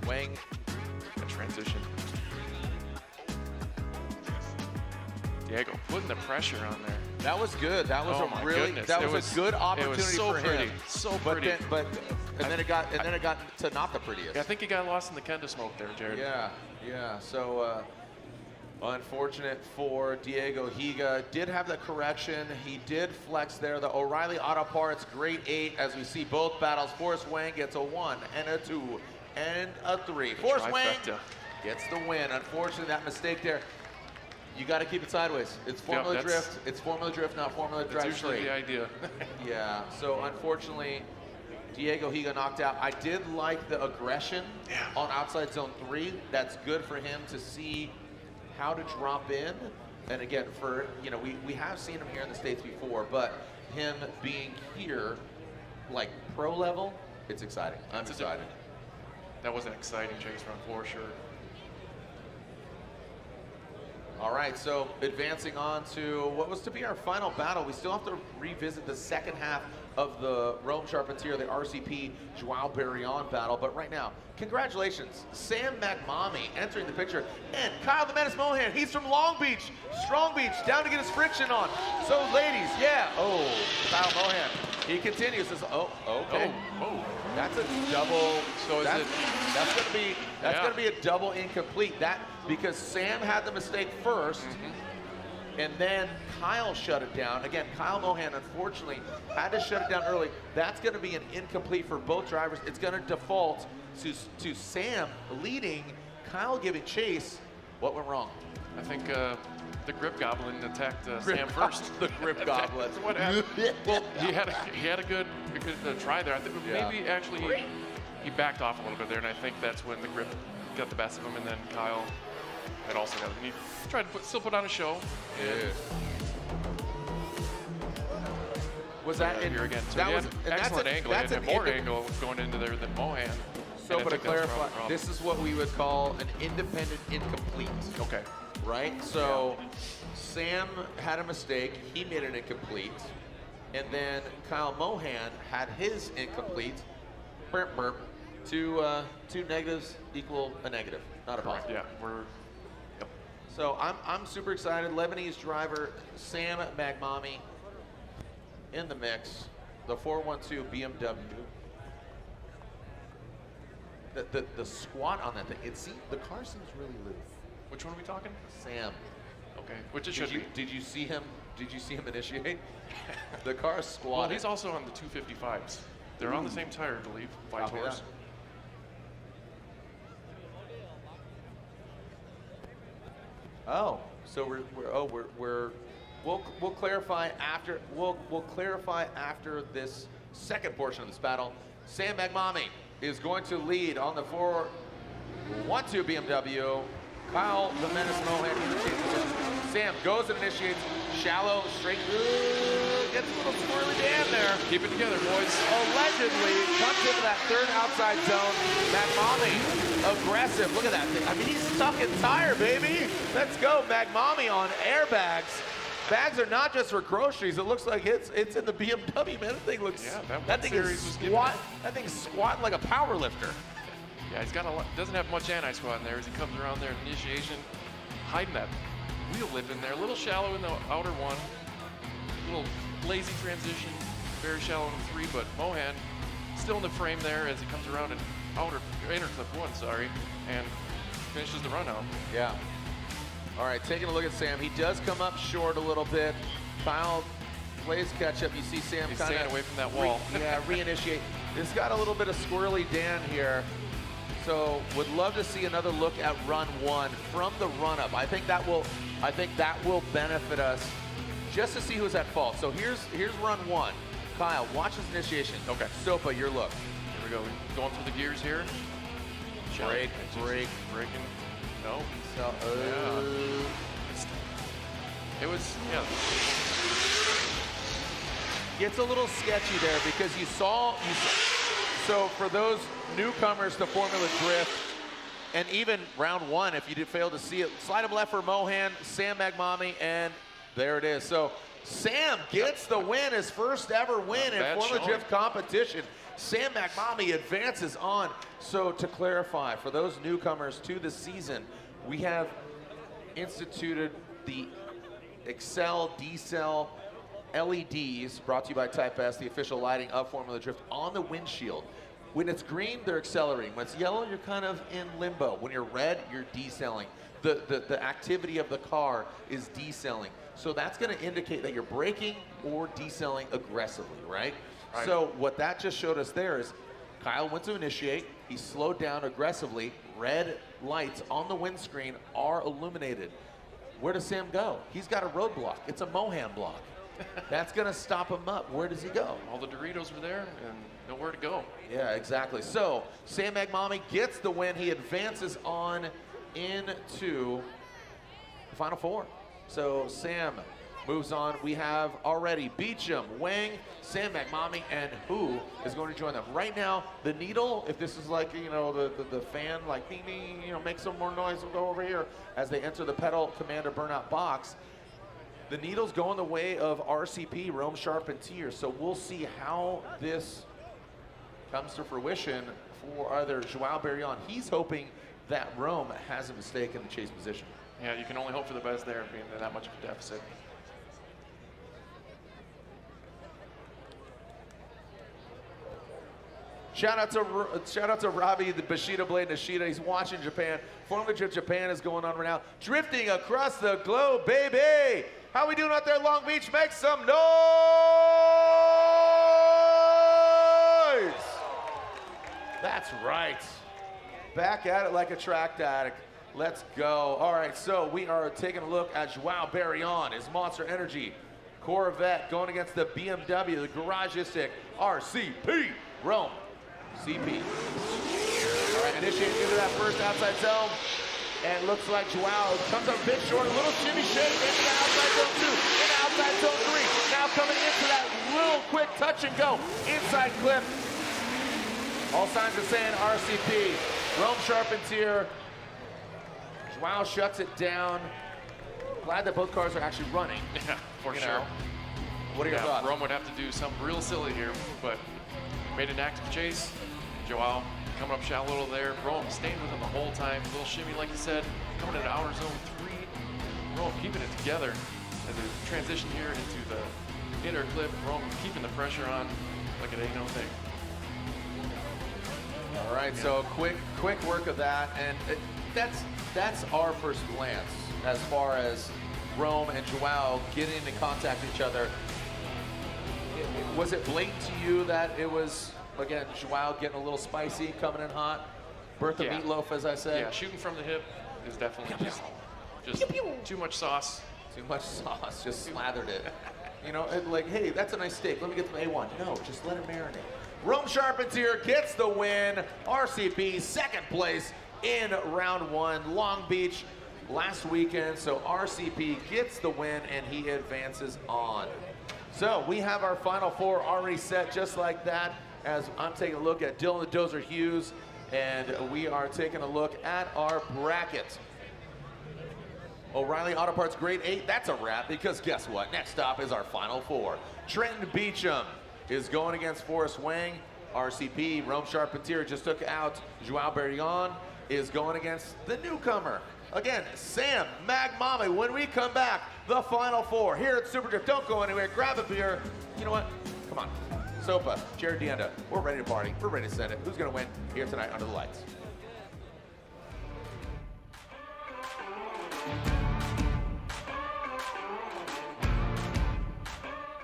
[SPEAKER 6] Wang.
[SPEAKER 4] A transition. Diego putting the pressure on there.
[SPEAKER 6] That was good. That was
[SPEAKER 4] Oh my
[SPEAKER 6] a really
[SPEAKER 4] goodness.
[SPEAKER 6] that
[SPEAKER 4] It
[SPEAKER 6] was a good opportunity
[SPEAKER 4] it was so
[SPEAKER 6] for
[SPEAKER 4] pretty.
[SPEAKER 6] him.
[SPEAKER 4] So
[SPEAKER 6] But
[SPEAKER 4] pretty.
[SPEAKER 6] then it got to not the prettiest.
[SPEAKER 4] Yeah, I think he got lost in the kenda smoke there, Jared.
[SPEAKER 6] Yeah. So unfortunate for Diego Higa. Did have the correction. He did flex there. The O'Reilly Auto Parts grade 8 as we see both battles. Forrest Wang gets a 1 and a 2 and a 3. Forrest Wang gets the win. Unfortunately, that mistake there. You got to keep it sideways. It's Formula Drift. It's Formula Drift, not Formula Drive
[SPEAKER 4] usually
[SPEAKER 6] straight.
[SPEAKER 4] the idea.
[SPEAKER 6] Yeah. So unfortunately, Diego Higa knocked out. I did like the aggression on outside zone 3. That's good for him to see how to drop in. And again, for we have seen him here in the States before, but him being here, like pro level, it's exciting. I'm excited.
[SPEAKER 4] That was an exciting chase run for sure.
[SPEAKER 6] All right, so advancing on to what was to be our final battle. We still have to revisit the second half of the Rome Charpentier, the RCP Joao Barrion battle. But right now, congratulations, Sam McMommy entering the picture. And Kyle the Menace Mohan, he's from Long Beach, Strong Beach, down to get his friction on. So ladies, Kyle Mohan, he continues. Says, okay.
[SPEAKER 4] Oh.
[SPEAKER 6] That's a double.
[SPEAKER 4] So
[SPEAKER 6] that's gonna be a double incomplete. Because Sam had the mistake first, and then Kyle shut it down. Again, Kyle Mohan unfortunately had to shut it down early. That's going to be an incomplete for both drivers. It's going to default to Sam leading, Kyle giving chase. What went wrong?
[SPEAKER 4] I think the Grip Goblin attacked Sam first.
[SPEAKER 6] The Grip Goblin.
[SPEAKER 4] What happened? Well, he had a good try there. I think maybe actually he backed off a little bit there, and I think that's when the Grip got the best of him, and then Kyle had also got it. And he tried to still put on a show.
[SPEAKER 6] Was that
[SPEAKER 4] here again? So
[SPEAKER 6] that was
[SPEAKER 4] an
[SPEAKER 6] and
[SPEAKER 4] excellent
[SPEAKER 6] that's
[SPEAKER 4] angle.
[SPEAKER 6] That's
[SPEAKER 4] and more angle going into there than Mohan.
[SPEAKER 6] So, but to clarify, this is what we would call an independent incomplete.
[SPEAKER 4] Okay.
[SPEAKER 6] Right? So Sam had a mistake. He made an incomplete. And then Kyle Mohan had his incomplete. Burp, burp. Two negatives equal a negative, not a positive.
[SPEAKER 4] Yeah,
[SPEAKER 6] So I'm super excited. Lebanese driver Sam McMommy in the mix. The 412 BMW. The squat on that thing. The car seems really loose.
[SPEAKER 4] Which one are we talking?
[SPEAKER 6] Sam.
[SPEAKER 4] Okay. Which it should be.
[SPEAKER 6] Did you see him initiate? The car squatted.
[SPEAKER 4] Well, he's also on the 255s. They're on the same tire, I believe. Vitors.
[SPEAKER 6] Oh, so we'll clarify after this second portion of this battle. Sam McMommy is going to lead on the 412 BMW. Kyle the Menace Mohan initiates. Sam goes and initiates shallow straight. Gets a little squirrely down there.
[SPEAKER 4] Keep it together, boys.
[SPEAKER 6] Allegedly comes into that third outside zone. McMommy, aggressive. Look at that thing. I mean, he's stuck in tire, baby. Let's go. McMommy on airbags. Bags are not just for groceries. It looks like it's in the BMW, man. That thing looks.
[SPEAKER 4] Yeah,
[SPEAKER 6] that thing is squat. That thing's squatting like a power lifter.
[SPEAKER 4] Yeah, he's got doesn't have much anti-squat in there as he comes around there initiation, hiding that wheel lip in there. A little shallow in the outer one. Little lazy transition, very shallow in the 3, but Mohan still in the frame there as he comes around in inner clip 1, and finishes the run out.
[SPEAKER 6] Yeah. All right, taking a look at Sam. He does come up short a little bit. Kyle plays catch up. You see Sam
[SPEAKER 4] He's
[SPEAKER 6] kind of
[SPEAKER 4] staying away from that wall.
[SPEAKER 6] Reinitiate. It's got a little bit of squirrely Dan here. So would love to see another look at run 1 from the run up. I think that will benefit us just to see who's at fault. So here's run 1. Kyle, watch his initiation.
[SPEAKER 4] Okay.
[SPEAKER 6] Sopa, your look.
[SPEAKER 4] Here we go. Going through the gears here.
[SPEAKER 6] Breaking.
[SPEAKER 4] No.
[SPEAKER 6] So,
[SPEAKER 4] it was,
[SPEAKER 6] Gets a little sketchy there because you saw. So for those newcomers to Formula Drift, and even round 1, if you did fail to see it, slide him left for Mohan, Sam McMommy, and there it is. So Sam gets the win, his first ever win in Formula Drift competition. Sam McMommy advances on. So to clarify, for those newcomers to the season, we have instituted the Excel, D-Cell, LEDs, brought to you by Type S, the official lighting of Formula Drift, on the windshield. When it's green, they're accelerating. When it's yellow, you're kind of in limbo. When you're red, you're decelling. The activity of the car is decelling. So that's going to indicate that you're braking or decelling aggressively, right? So what that just showed us there is Kyle went to initiate. He slowed down aggressively. Red lights on the windscreen are illuminated. Where does Sam go? He's got a roadblock. It's a Mohan block. That's going to stop him up. Where does he go?
[SPEAKER 4] All the Doritos were there and nowhere to go.
[SPEAKER 6] Yeah, exactly. So Sam Magmami gets the win. He advances on into the Final Four. So Sam moves on. We have already Beecham, Wang, Sam Magmami, and who is going to join them. Right now, the needle, if this is like, you know, the fan, like, ding, ding, you know, make some more noise and go over here as they enter the Pedal Commander Burnout box. The needle's going the way of RCP, Rome Sharp and Tier. So we'll see how this comes to fruition for either Joao Barrion. He's hoping that Rome has a mistake in the chase position.
[SPEAKER 4] Yeah, you can only hope for the best there, being that much of a deficit.
[SPEAKER 6] Shout out to Robbie, the Bushido Blade Nishida. He's watching Japan. Formula Drift Japan is going on right now. Drifting across the globe, baby. How we doing out there, Long Beach? Make some noise! That's right. Back at it like a track addict. Let's go. All right, so we are taking a look at Joao Barrion, his Monster Energy Corvette going against the BMW, the Garagistic RCP Rome CP. All right, initiating into that first outside zone. And looks like Joao comes up a bit short, a little shimmy shake into the outside zone 2, into outside zone 3. Now coming into that little quick touch and go inside clip. All signs are saying RCP. Rome Sharp and Tier. Joao shuts it down. Glad that both cars are actually running.
[SPEAKER 4] Yeah, for sure.
[SPEAKER 6] Know. What are your thoughts?
[SPEAKER 4] Rome would have to do something real silly here, but made an active chase. Joao coming up shallow a little there. Rome staying with him the whole time. A little shimmy, like you said, coming into our zone 3. Rome keeping it together as they transition here into the inner clip. Rome keeping the pressure on like it ain't no thing.
[SPEAKER 6] All right, so quick work of that, and that's our first glance as far as Rome and Joao getting into contact with each other. Was it blatant to you that it was, again, Joao getting a little spicy, coming in hot? Bertha Meatloaf, as I say.
[SPEAKER 4] Yeah, shooting from the hip is definitely just too much sauce.
[SPEAKER 6] Too much sauce, just slathered it. You know, like, hey, that's a nice steak. Let me get some A1. No, just let it marinate. Rome Sharp and Tier gets the win. RCP, second place in round 1. Long Beach last weekend, so RCP gets the win and he advances on. So we have our Final Four already set just like that, as I'm taking a look at Dylan the Dozer Hughes, and we are taking a look at our bracket. O'Reilly Auto Parts Grade 8, that's a wrap, because guess what? Next stop is our Final Four. Trenton Beecham is going against Forrest Wang. RCP, Rome Sharp and Tier just took out Joao Barrion, is going against the newcomer. Again, Sam Magmami. When we come back, the Final Four here at Super Drift. Don't go anywhere. Grab a beer. You know what? Come on. Sopa, Jared Deanda. We're ready to party. We're ready to send it. Who's going to win here tonight under the lights?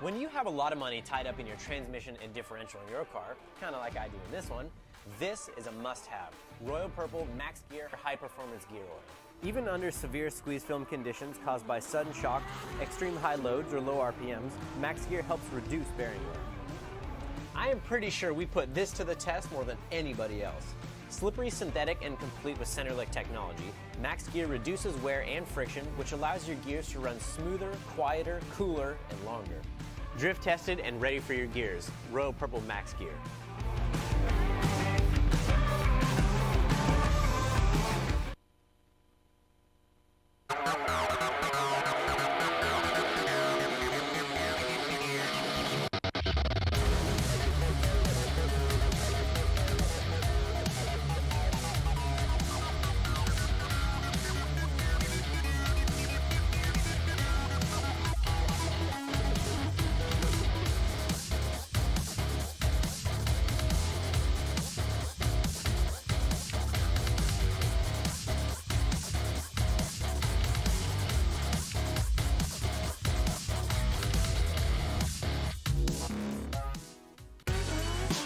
[SPEAKER 1] When you have a lot of money tied up in your transmission and differential in your car, kind of like I do in this one, this is a must-have. Royal Purple Max Gear High Performance Gear Oil. Even under severe squeeze film conditions caused by sudden shock, extreme high loads, or low RPMs, Max Gear helps reduce bearing wear. I am pretty sure we put this to the test more than anybody else. Slippery, synthetic, and complete with Centerlick technology, Max Gear reduces wear and friction, which allows your gears to run smoother, quieter, cooler, and longer. Drift tested and ready for your gears. Royal Purple Max Gear.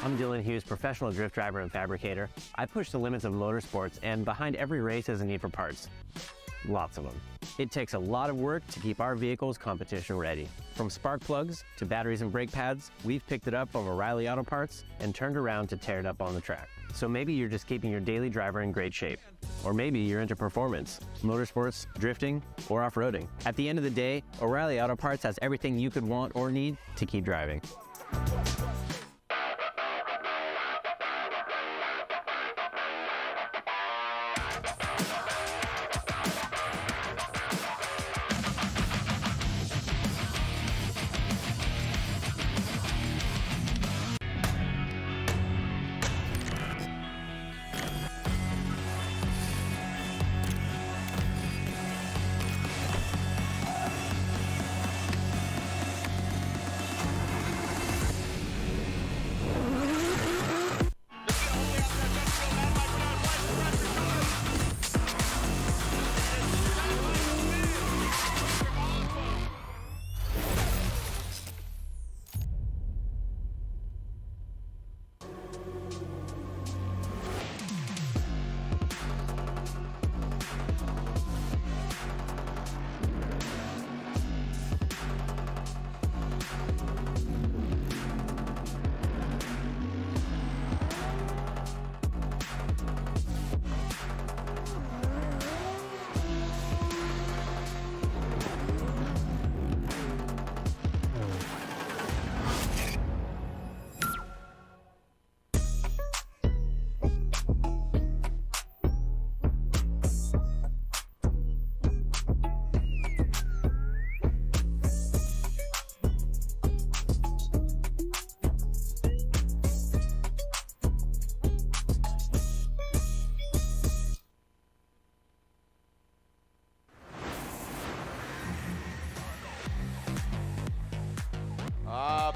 [SPEAKER 1] I'm Dylan Hughes, professional drift driver and fabricator. I push the limits of motorsports, and behind every race is a need for parts. Lots of them. It takes a lot of work to keep our vehicles competition ready. From spark plugs to batteries and brake pads, we've picked it up from O'Reilly Auto Parts and turned around to tear it up on the track. So maybe you're just keeping your daily driver in great shape. Or maybe you're into performance, motorsports, drifting, or off-roading. At the end of the day, O'Reilly Auto Parts has everything you could want or need to keep driving.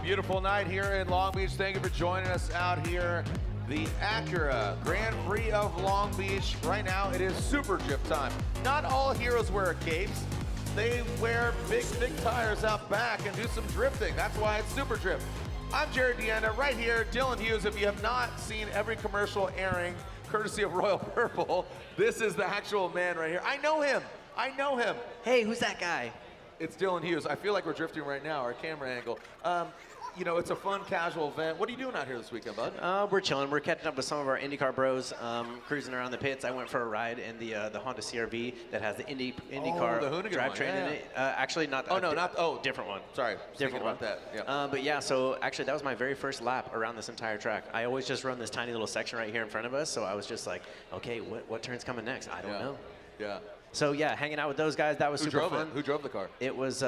[SPEAKER 6] Beautiful night here in Long Beach. Thank you for joining us out here. The Acura Grand Prix of Long Beach. Right now it is super drift time. Not all heroes wear capes. They wear big, thick tires out back and do some drifting. That's why it's super drift. I'm Jared Deanna, right here, Dylan Hughes. If you have not seen every commercial airing, courtesy of Royal Purple, this is the actual man right here. I know him. I know him.
[SPEAKER 1] Hey, who's that guy?
[SPEAKER 6] It's Dylan Hughes. I feel like we're drifting right now, our camera angle. You know, it's a fun, casual event. What are you doing out here this weekend, bud?
[SPEAKER 1] We're chilling. We're catching up with some of our IndyCar bros, cruising around the pits. I went for a ride in the Honda CR-V that has the IndyCar drivetrain in it. Actually, not. Different one.
[SPEAKER 6] Sorry,
[SPEAKER 1] different one.
[SPEAKER 6] About that. Yeah.
[SPEAKER 1] But yeah, so actually, that was my very first lap around this entire track. I always just run this tiny little section right here in front of us. So I was just like, okay, what turn's coming next? I don't know.
[SPEAKER 6] Yeah.
[SPEAKER 1] So yeah, hanging out with those guys, that was super fun.
[SPEAKER 6] Who drove the car?
[SPEAKER 1] It was.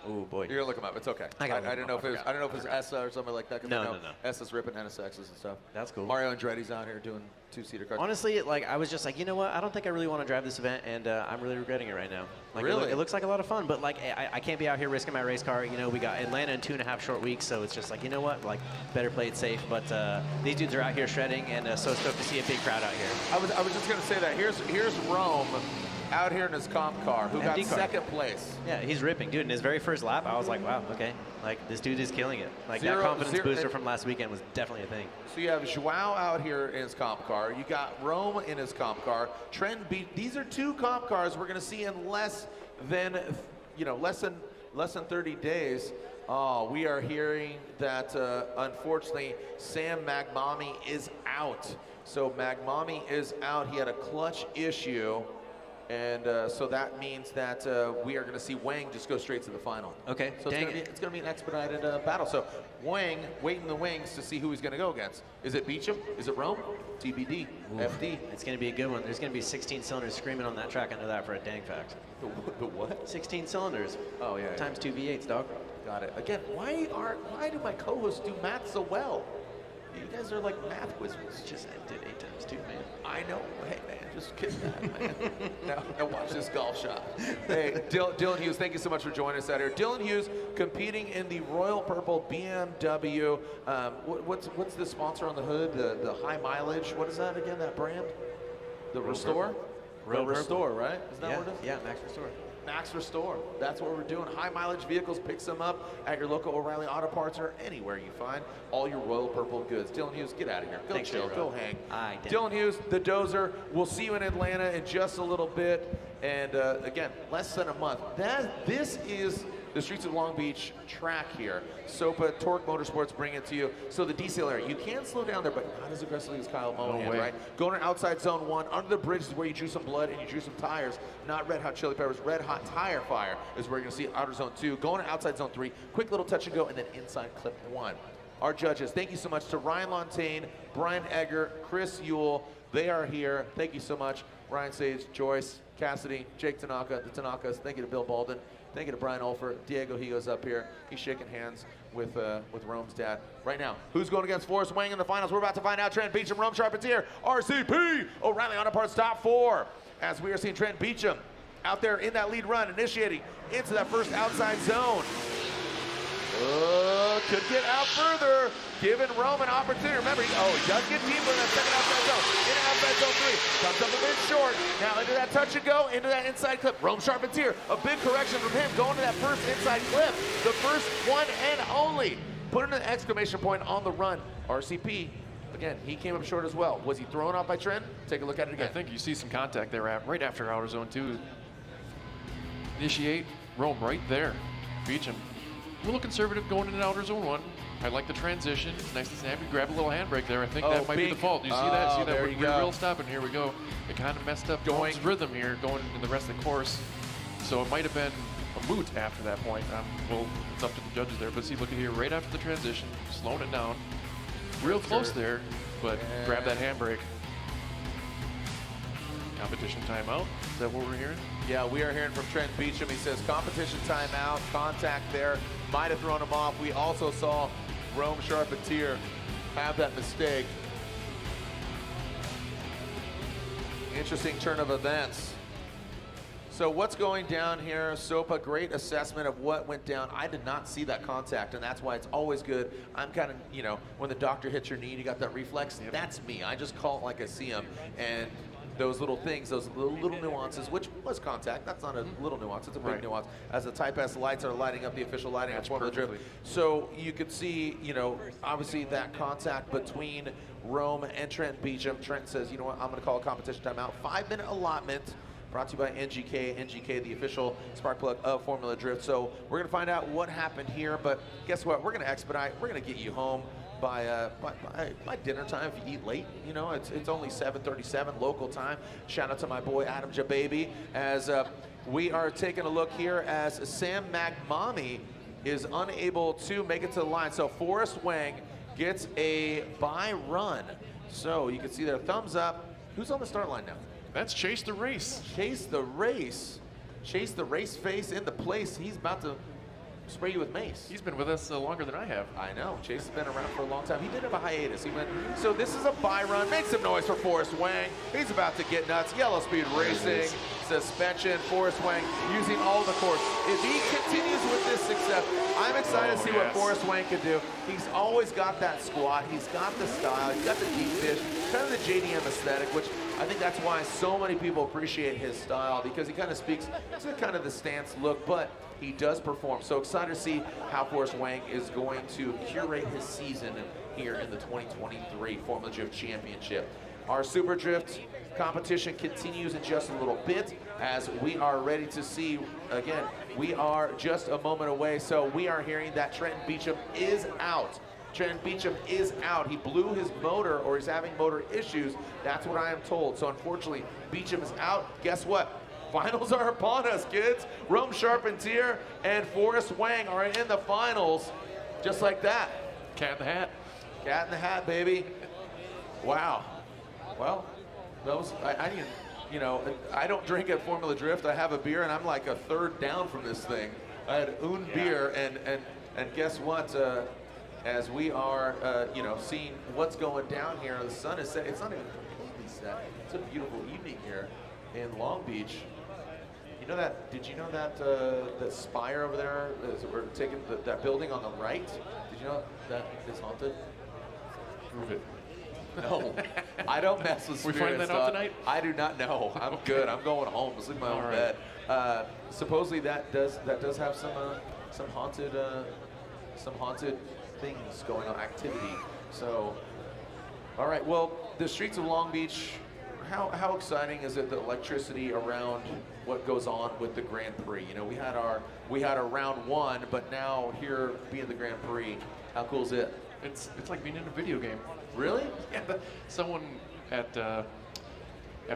[SPEAKER 1] Oh boy.
[SPEAKER 6] You're gonna look them up. It's okay. I didn't know if it was. I don't know if it was ESSA or something like that.
[SPEAKER 1] No.
[SPEAKER 6] ESSA's ripping NSXs and stuff.
[SPEAKER 1] That's cool.
[SPEAKER 6] Mario Andretti's out here doing two-seater cars.
[SPEAKER 1] Honestly, like I was just like, you know what? I don't think I really want to drive this event, and I'm really regretting it right now. Like,
[SPEAKER 6] really?
[SPEAKER 1] It looks like a lot of fun, but like I can't be out here risking my race car. You know, we got Atlanta in 2.5 short weeks, so it's just like, you know what? Like, better play it safe. But these dudes are out here shredding, and so stoked to see a big crowd out here.
[SPEAKER 6] I was just gonna say that. Here's Rome out here in his comp car, who got second place.
[SPEAKER 1] Yeah, he's ripping, dude. In his very first lap, I was like, wow, okay. Like, this dude is killing it. Like, that confidence booster from last weekend was definitely a thing.
[SPEAKER 6] So you have Joao out here in his comp car. You got Rome in his comp car. Trent beat. These are two comp cars we're going to see in less than 30 days. Oh, we are hearing that unfortunately Sam Magmami is out. So Magmami is out. He had a clutch issue. And so that means that we are going to see Wang just go straight to the final.
[SPEAKER 1] Okay,
[SPEAKER 6] so it's going to be an expedited battle. So Wang waiting the wings to see who he's going to go against. Is it Beecham? Is it Rome? TBD. Ooh. FD.
[SPEAKER 1] It's going to be a good one. There's going to be 16 cylinders screaming on that track. I know that for a dang fact.
[SPEAKER 6] The what?
[SPEAKER 1] 16 cylinders.
[SPEAKER 6] Oh yeah.
[SPEAKER 1] Times 2 V8s, dog.
[SPEAKER 6] Got it. Again, why do my co-hosts do math so well? You guys are like math wizards.
[SPEAKER 1] Just did 8 times 2, man.
[SPEAKER 6] I know. Hey, man, just kidding that, man. now watch this golf shot. Hey, Dylan Hughes, thank you so much for joining us out here. Dylan Hughes competing in the Royal Purple BMW. What's the sponsor on the hood? The high mileage. What is that again? That brand? The Restore? Restore, right? Is that what it is?
[SPEAKER 1] Yeah, Max Restore.
[SPEAKER 6] Max Restore. That's what we're doing. High mileage vehicles. Pick some up at your local O'Reilly Auto Parts or anywhere you find all your Royal Purple goods. Dylan Hughes, get out of here. Go
[SPEAKER 1] Thanks,
[SPEAKER 6] chill. Go hang.
[SPEAKER 1] Aye,
[SPEAKER 6] Dylan Hughes, the Dozer. We'll see you in Atlanta in just a little bit. And again, less than a month. This is the streets of Long Beach track here. SOPA, Torque Motorsports bring it to you. So the decel area, you can slow down there, but not as aggressively as Kyle Monahan, right? Going to outside zone 1, under the bridge is where you drew some blood and you drew some tires. Not Red Hot Chili Peppers, Red Hot Tire Fire is where you're gonna see outer zone 2. Going to outside zone 3, quick little touch and go, and then inside clip 1. Our judges, thank you so much to Ryan Lontaine, Brian Egger, Chris Ewell. They are here. Thank you so much. Ryan Sage, Joyce, Cassidy, Jake Tanaka, the Tanakas. Thank you to Bill Baldwin. Thank you to Brian Olfer. Diego, he goes up here. He's shaking hands with Rome's dad. Right now, who's going against Forrest Wang in the finals? We're about to find out. Trent Beecham, Rome Charpentier, RCP, O'Reilly Auto Parts top 4. As we are seeing Trent Beecham out there in that lead run, initiating into that first outside zone. Could get out further, giving Rome an opportunity. Remember, he does get deeper in that second outside zone. In outside zone 3, comes up a bit short. Now into that touch and go, into that inside clip. Rome Charpentier, a big correction from him, going to that first inside clip. The first one and only. Putting an exclamation point on the run. RCP, again, he came up short as well. Was he thrown off by Trent? Take a look at it again.
[SPEAKER 4] I think you see some contact there right after outer zone 2. Initiate, Rome right there. Beecham. A little conservative going into outer zone 1. I like the transition. Nice and snappy. Grab a little handbrake there. I think that might be the fault. You see that? See that?
[SPEAKER 6] There you go.
[SPEAKER 4] Real stop, and here we go. It kind of messed up Rome's rhythm here going in the rest of the course. So it might have been a moot after that point. Well, it's up to the judges there. But see, look at here, right after the transition, slowing it down. Real close there, but grab that handbrake. Competition timeout. Is that what we're hearing?
[SPEAKER 6] Yeah, we are hearing from Trent Beecham. He says competition timeout, contact there. Might have thrown him off. We also saw Rome Charpentier have that mistake. Interesting turn of events. So what's going down here? SOPA, great assessment of what went down. I did not see that contact, and that's why it's always good. I'm kind of, when the doctor hits your knee, you got that reflex. Yep. That's me. I just call it like I see him. And those little things, those little nuances, which was contact. That's not a little nuance, it's a big nuance. As the Type S lights are lighting up the official lighting of Formula Drift. So you could see, obviously that contact between Rome and Trent Beecham. Trent says, you know what, I'm gonna call a competition timeout. 5-minute allotment, brought to you by NGK. NGK, the official spark plug of Formula Drift. So we're gonna find out what happened here, but guess what, we're gonna expedite, we're gonna get you home by dinner time if you eat late. It's only 7:37 local time. Shout out to my boy Adam Jababy as we are taking a look here as Sam Magmami is unable to make it to the line. So Forrest Wang gets a bye run. So you can see their thumbs up. Who's on the start line now?
[SPEAKER 4] That's Chase the Race.
[SPEAKER 6] Chase the Race. Chase the Race face in the place. He's about to spray you with mace.
[SPEAKER 4] He's been with us longer than I have.
[SPEAKER 6] I know. Chase has been around for a long time. He did have a hiatus. So this is a bye run. Make some noise for Forrest Wang. He's about to get nuts. Yellow Speed Racing, suspension. Forrest Wang using all the course. If he continues with this success, I'm excited to see what Forrest Wang can do. He's always got that squat. He's got the style. He's got the deep fish. Kind of the JDM aesthetic, which I think that's why so many people appreciate his style, because he kind of speaks to kind of the stance look, but he does perform. So excited to see how Forrest Wang is going to curate his season here in the 2023 Formula Drift Championship. Our Super Drift competition continues in just a little bit as we are ready to see, again, we are just a moment away. So we are hearing that Trenton Beecham is out. Trent Beecham is out. He blew his motor, or he's having motor issues. That's what I am told. So unfortunately, Beecham is out. Guess what? Finals are upon us, kids. Rome Charpentier and Forrest Wang are in the finals, just like that.
[SPEAKER 4] Cat in the hat.
[SPEAKER 6] Cat in the hat, baby. Wow. Well, those, I didn't, I don't drink at Formula Drift. I have a beer, and I'm like a third down from this thing. I had un beer, and guess what? As we are, seeing what's going down here, the sun is set. It's not even completely set. It's a beautiful evening here in Long Beach. You know that? Did you know that the spire over there? We're taking that building on the right. Did you know that is haunted?
[SPEAKER 4] Prove it.
[SPEAKER 6] No, I don't mess with
[SPEAKER 4] We
[SPEAKER 6] spirit
[SPEAKER 4] find that
[SPEAKER 6] stuff.
[SPEAKER 4] out tonight?
[SPEAKER 6] I do not know. I'm good. I'm going home. Sleep in my own bed. Supposedly that does have some haunted things going on, activity. So, all right. Well, the streets of Long Beach. How exciting is it, the electricity around what goes on with the Grand Prix? You know, we had our round one, but now here being the Grand Prix, how cool is it?
[SPEAKER 4] It's like being in a video game.
[SPEAKER 6] Really?
[SPEAKER 4] Yeah. Someone at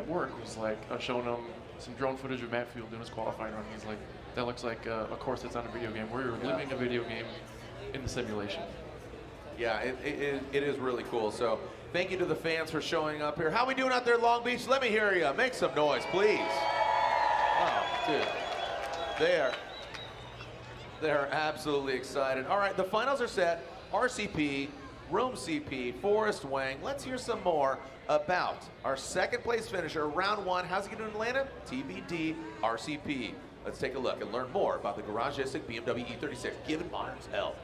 [SPEAKER 4] work was like showing them some drone footage of Matt Field doing his qualifying run. He's like, that looks like a course that's on a video game. We're living a video game in the simulation.
[SPEAKER 6] Yeah, it is really cool. So thank you to the fans for showing up here. How we doing out there in Long Beach? Let me hear you. Make some noise, please. Oh, dude. They're absolutely excited. All right, the finals are set. RCP, Rome CP, Forrest Wang. Let's hear some more about our second place finisher, round one. How's he going to do in Atlanta? TBD RCP. Let's take a look and learn more about the Garagistic BMW E36. Giving Modern's hell.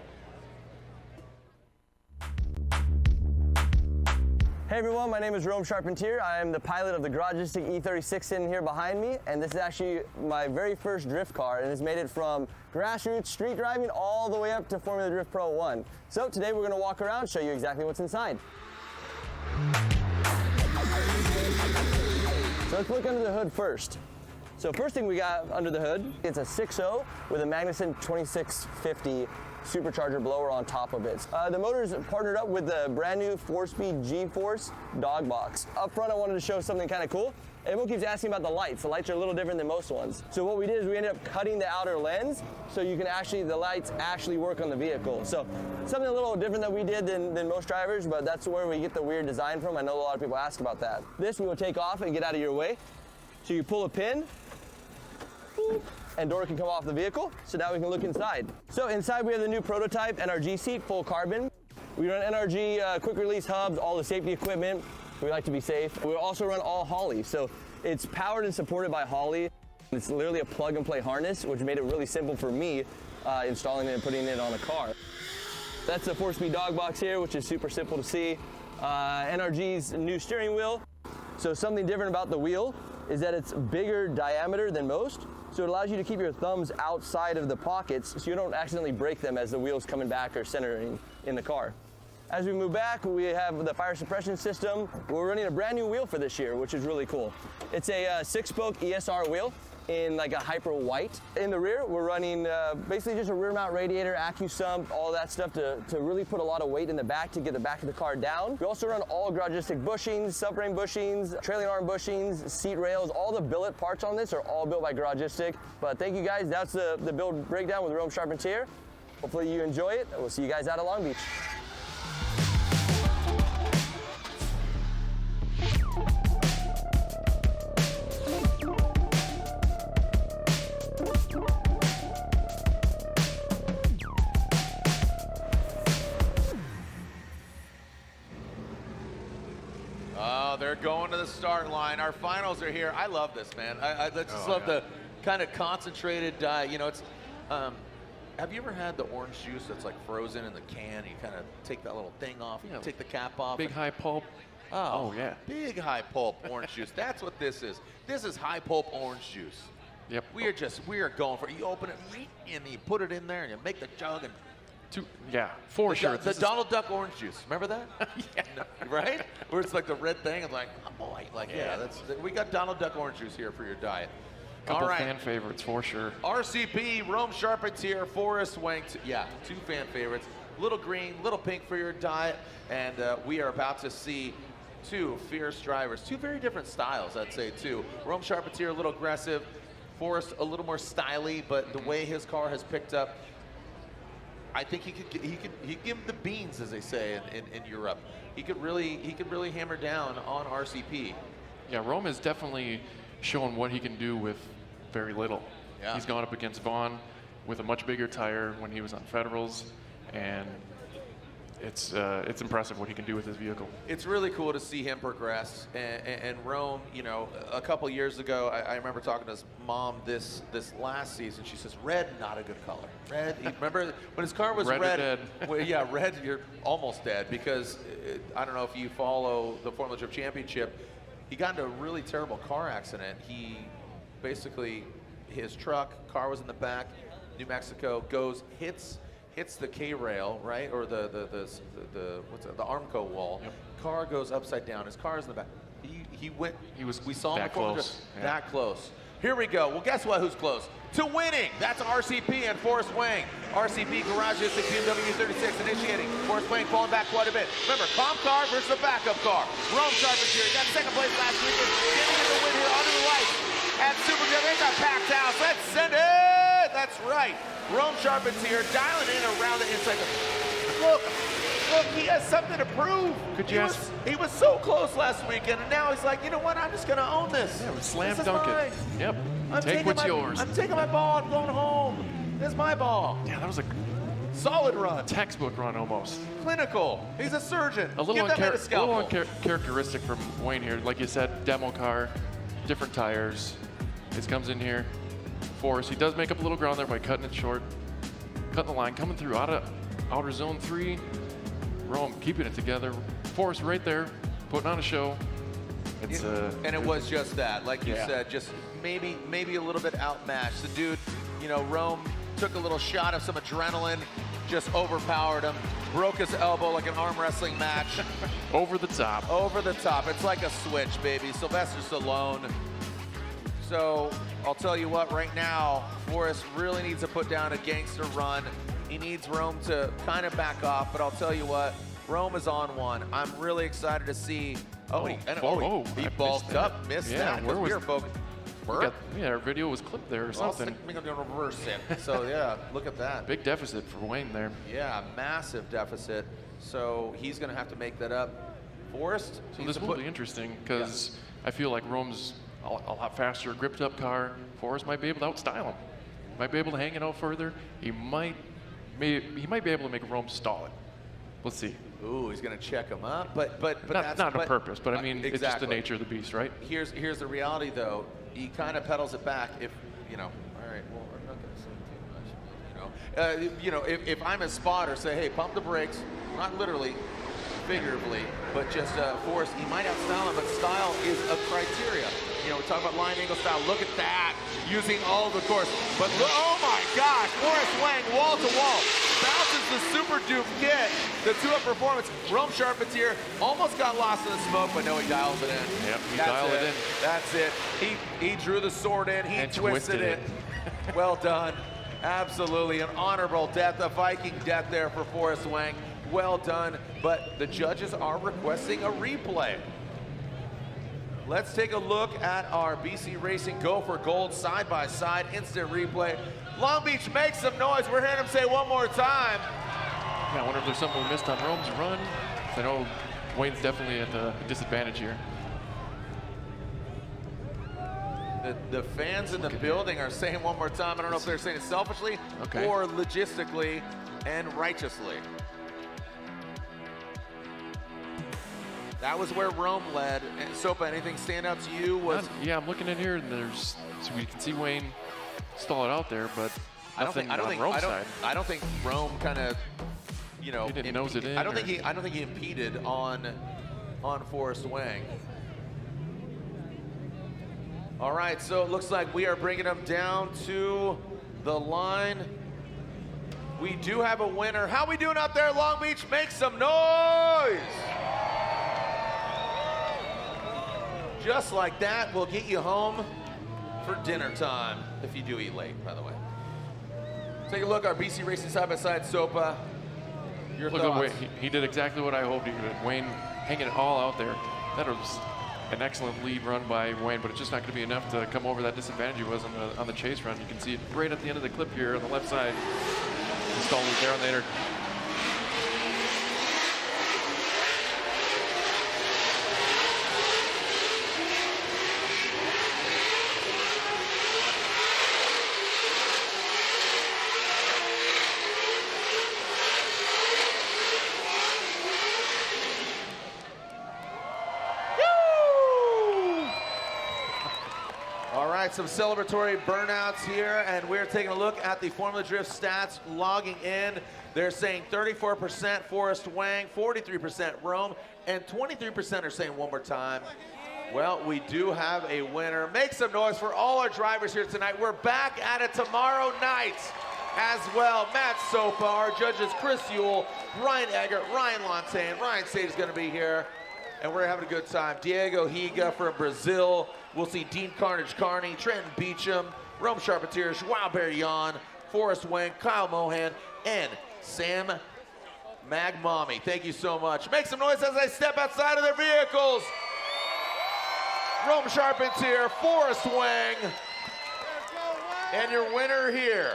[SPEAKER 17] Hey everyone, my name is Rome Charpentier. I am the pilot of the Garagistic E36 sitting here behind me, and this is actually my very first drift car, and it's made it from grassroots street driving all the way up to Formula Drift Pro 1. So today we're going to walk around and show you exactly what's inside. So let's look under the hood first. So first thing we got under the hood, it's a 6.0 with a Magnuson 2650 supercharger blower on top of it. The motor is partnered up with the brand new 4-speed G-Force dog box. Up front, I wanted to show something kind of cool. Everyone keeps asking about the lights. The lights are a little different than most ones. So what we did is we ended up cutting the outer lens so you can the lights actually work on the vehicle. So something a little different that we did than most drivers, but that's where we get the weird design from. I know a lot of people ask about that. This we will take off and get out of your way. So you pull a pin, and door can come off the vehicle, so now we can look inside. So inside we have the new prototype NRG seat, full carbon. We run NRG quick release hubs, all the safety equipment. We like to be safe. We also run all Holley, so it's powered and supported by Holley. It's literally a plug and play harness, which made it really simple for me installing it and putting it on a car. That's the 4-speed dog box here, which is super simple to see. NRG's new steering wheel. So something different about the wheel is that it's bigger diameter than most. So it allows you to keep your thumbs outside of the pockets so you don't accidentally break them as the wheel's coming back or centering in the car. As we move back, we have the fire suppression system. We're running a brand new wheel for this year, which is really cool. It's a 6-spoke ESR wheel in like a hyper white. In the rear, we're running basically just a rear mount radiator, AccuSump, all that stuff to really put a lot of weight in the back to get the back of the car down. We also run all Garagistic bushings, subframe bushings, trailing arm bushings, seat rails. All the billet parts on this are all built by Garagistic. But thank you guys. That's the build breakdown with Rome Charpentier. Hopefully you enjoy it. We'll see you guys out at Long Beach.
[SPEAKER 6] They're going to the start line. Our finals are here. I love this, man. I just love the kind of concentrated diet. You know, it's. Have you ever had the orange juice that's like frozen in the can? You kind of take that little thing off, you take the cap off.
[SPEAKER 4] Big high pulp.
[SPEAKER 6] Oh yeah. Big high pulp orange juice. That's what this is. This is high pulp orange juice.
[SPEAKER 4] Yep.
[SPEAKER 6] We are going for it. You open it and you put it in there and you make the jug and.
[SPEAKER 4] For sure.
[SPEAKER 6] The Donald Duck orange juice. Remember that? Yeah. Right? Where it's like the red thing. I'm like, oh boy. Like, we got Donald Duck orange juice here for your diet.
[SPEAKER 4] Couple fan favorites for sure.
[SPEAKER 6] RCP, Rome Charpentier, Forrest Wang. 2 fan favorites. Little green, little pink for your diet. And we are about to see 2 fierce drivers. 2 very different styles, I'd say, too. Rome Charpentier, a little aggressive. Forrest, a little more styly, but the way his car has picked up, I think he could give the beans, as they say in Europe. He could really hammer down on RCP.
[SPEAKER 4] Yeah, Rome is definitely showing what he can do with very little.
[SPEAKER 6] Yeah.
[SPEAKER 4] He's gone up against Vaughn with a much bigger tire when he was on Federals, and it's impressive what he can do with his vehicle.
[SPEAKER 6] It's really cool to see him progress. And Rome, you know, a couple years ago, I remember talking to his mom this last season. She says, red, not a good color. Red, remember when his car was red?
[SPEAKER 4] Dead.
[SPEAKER 6] Well, yeah, red, you're almost dead because I don't know if you follow the Formula Drift Championship. He got into a really terrible car accident. He basically, his car was in the back, New Mexico, hits the K-rail, right, or the Armco wall. Yep. Car goes upside down. His car is in the back. We saw him
[SPEAKER 4] close.
[SPEAKER 6] That close. Here we go. Well, guess what? Who's close to winning? That's RCP and Forrest Wang. RCP Garage is the BMW 36 initiating. Forrest Wang falling back quite a bit. Remember, comp car versus a backup car. Rome Sharp's here. He got second place last weekend. Getting in the win here under the lights at Super Drift. It's a packed house. Let's send it. That's right. Rome Sharp's here, dialing in around the inside. Look, he has something to prove. He was so close last weekend, and now he's like, you know what? I'm just gonna own this.
[SPEAKER 4] Yeah, slam dunk it. Yep. Take what's yours.
[SPEAKER 6] I'm taking my ball. I'm going home. This is my ball.
[SPEAKER 4] Yeah, that was a
[SPEAKER 6] solid run.
[SPEAKER 4] Textbook run almost.
[SPEAKER 6] Clinical. He's a surgeon.
[SPEAKER 4] A little uncharacteristic from Wayne here. Like you said, demo car, different tires. This comes in here. Forrest, he does make up a little ground there by cutting it short, cutting the line, coming through out of outer zone 3. Rome keeping it together. Forrest right there, putting on a show.
[SPEAKER 6] And it was just that, like you said, just maybe a little bit outmatched. The dude, you know, Rome took a little shot of some adrenaline, just overpowered him, broke his elbow like an arm wrestling match.
[SPEAKER 4] Over the top.
[SPEAKER 6] Over the top. It's like a switch, baby. Sylvester Stallone. So I'll tell you what, right now, Forrest really needs to put down a gangster run. He needs Rome to kind of back off, but I'll tell you what, Rome is on one. I'm really excited to see. He bulked up, missed that.
[SPEAKER 4] Where was
[SPEAKER 6] we were focused?
[SPEAKER 4] Our video was clipped there or something.
[SPEAKER 6] We're going to reverse it. So yeah, look at that.
[SPEAKER 4] Big deficit for Wayne there.
[SPEAKER 6] Yeah, massive deficit. So he's going to have to make that up. Forrest.
[SPEAKER 4] So this will be interesting because I feel like Rome's a lot faster, gripped up car. Forrest might be able to outstyle him. Might be able to hang it out further. He might be able to make Rome stall it. Let's see.
[SPEAKER 6] Ooh, he's going to check him up, but
[SPEAKER 4] not on purpose. But I mean,
[SPEAKER 6] exactly.
[SPEAKER 4] It's just the nature of the beast, right?
[SPEAKER 6] Here's the reality, though. He kind of pedals it back. If you know, all right. Well, I'm not going to say too much. You know, if I'm a spotter, say, hey, pump the brakes. Not literally, figuratively, but just Forrest. He might outstyle him, but style is a criteria. You know, we talk about line angle style. Look at that, using all of the course. But oh my gosh, Forrest Wang, wall to wall, bounces the Super Duke kit. The 2-up performance. Rome Sharp's here, almost got lost in the smoke, but no, he dials it in.
[SPEAKER 4] Yep, he dialed it in.
[SPEAKER 6] That's it. He drew the sword in. He twisted it. Well done. Absolutely an honorable death, a Viking death there for Forrest Wang. Well done. But the judges are requesting a replay. Let's take a look at our BC Racing Go for Gold side-by-side instant replay. Long Beach, make some noise. We're hearing him say one more time.
[SPEAKER 4] Yeah, I wonder if there's something we missed on Rome's run. I know Wayne's definitely at a disadvantage here.
[SPEAKER 6] The fans in the building are saying one more time. I don't know if they're saying it selfishly or logistically and righteously. That was where Rome led. And Sopa, anything stand out to you?
[SPEAKER 4] Yeah, I'm looking in here, and so we can see Wayne stall it out there, but nothing on Rome's side.
[SPEAKER 6] I don't think Rome kind of, you know,
[SPEAKER 4] he didn't nose it in.
[SPEAKER 6] I don't think he impeded on Forrest Wang. All right, so it looks like we are bringing him down to the line. We do have a winner. How we doing out there, Long Beach? Make some noise! Just like that, we'll get you home for dinner time, if you do eat late, by the way. Take a look, our BC Racing side-by-side, Sopa. Your thoughts?
[SPEAKER 4] He did exactly what I hoped he would. Wayne hanging it all out there. That was an excellent lead run by Wayne, but it's just not going to be enough to come over that disadvantage he was on the chase run. You can see it right at the end of the clip here on the left side. Installed the aeronator.
[SPEAKER 6] right, some celebratory burnouts here, and we're taking a look at the Formula Drift stats logging in. They're saying 34% Forrest Wang, 43% Rome, and 23% are saying one more time. Well, we do have a winner. Make some noise for all our drivers here tonight. We're back at it tomorrow night as well. Matt Sopa, our judges Chris Yule, Ryan Eggert, Ryan Lontaine, Ryan Sage is going to be here, and we're having a good time. Diego Higa from Brazil. We'll see Dean Carnage Carney, Trenton Beecham, Rome Charpentier, Joao Barillon, Forrest Wang, Kyle Mohan, and Sam Magmami. Thank you so much. Make some noise as I step outside of their vehicles. Rome Charpentier, Forrest Wang, and your winner here,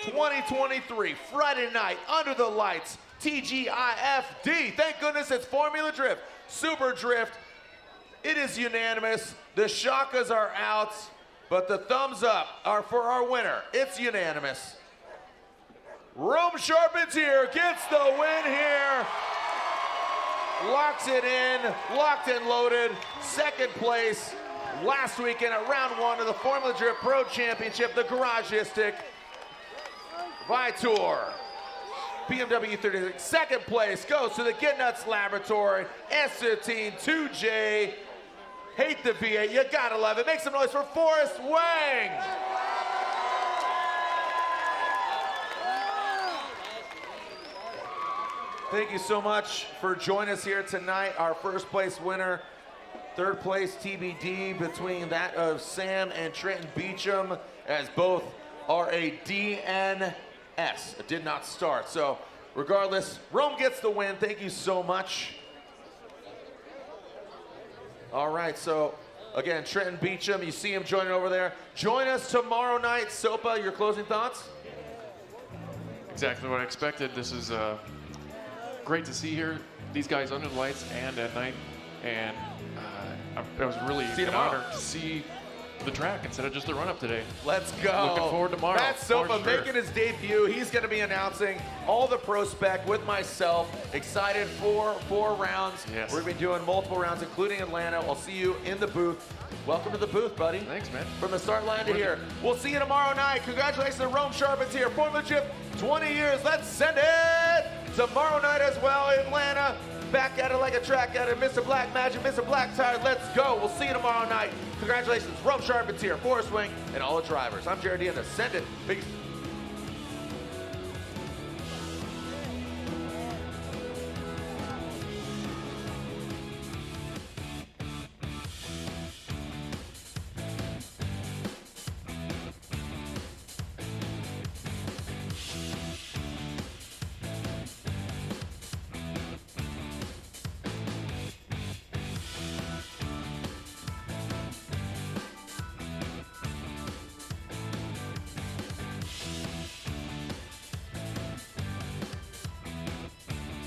[SPEAKER 6] 2023 Friday night under the lights, TGIFD. Thank goodness it's Formula Drift, Super Drift. It is unanimous. The shakas are out, but the thumbs up are for our winner. It's unanimous. Rome Charpentier gets the win here. Locks it in, locked and loaded. Second place last weekend at round 1 of the Formula Drift Pro Championship, the Garagistic. Vitor, BMW 36. Second place goes to the Get Nuts Laboratory, S15 2J. Hate the V8, you gotta love it. Make some noise for Forrest Wang. Thank you so much for joining us here tonight. Our first place winner, third place TBD between that of Sam and Trenton Beecham, as both are a DNS. It did not start. So regardless, Rome gets the win. Thank you so much. All right, so again, Trenton Beecham, you see him joining over there. Join us tomorrow night. Sopa, your closing thoughts?
[SPEAKER 4] Exactly what I expected. This is great to see here, these guys under the lights and at night, and I was really honored to see the track instead of just the run-up today.
[SPEAKER 6] Let's go.
[SPEAKER 4] Looking forward to tomorrow.
[SPEAKER 6] Matt Sopa making his debut. He's going to be announcing all the pro spec with myself. Excited for 4 rounds.
[SPEAKER 4] Yes.
[SPEAKER 6] We're going to be doing multiple rounds, including Atlanta. I'll see you in the booth. Welcome to the booth, buddy.
[SPEAKER 4] Thanks, man.
[SPEAKER 6] From the start line to here. We'll see you tomorrow night. Congratulations to Rome Charpentier. Formula Drift, 20 years. Let's send it. Tomorrow night as well in Atlanta. Back at it like a track at it. Mr. Black Magic, Mr. Black Tire. Let's go. We'll see you tomorrow night. Congratulations, Rome Charpentier, Forrest Wang, and all the drivers. I'm Jared Dean. Send it. Peace.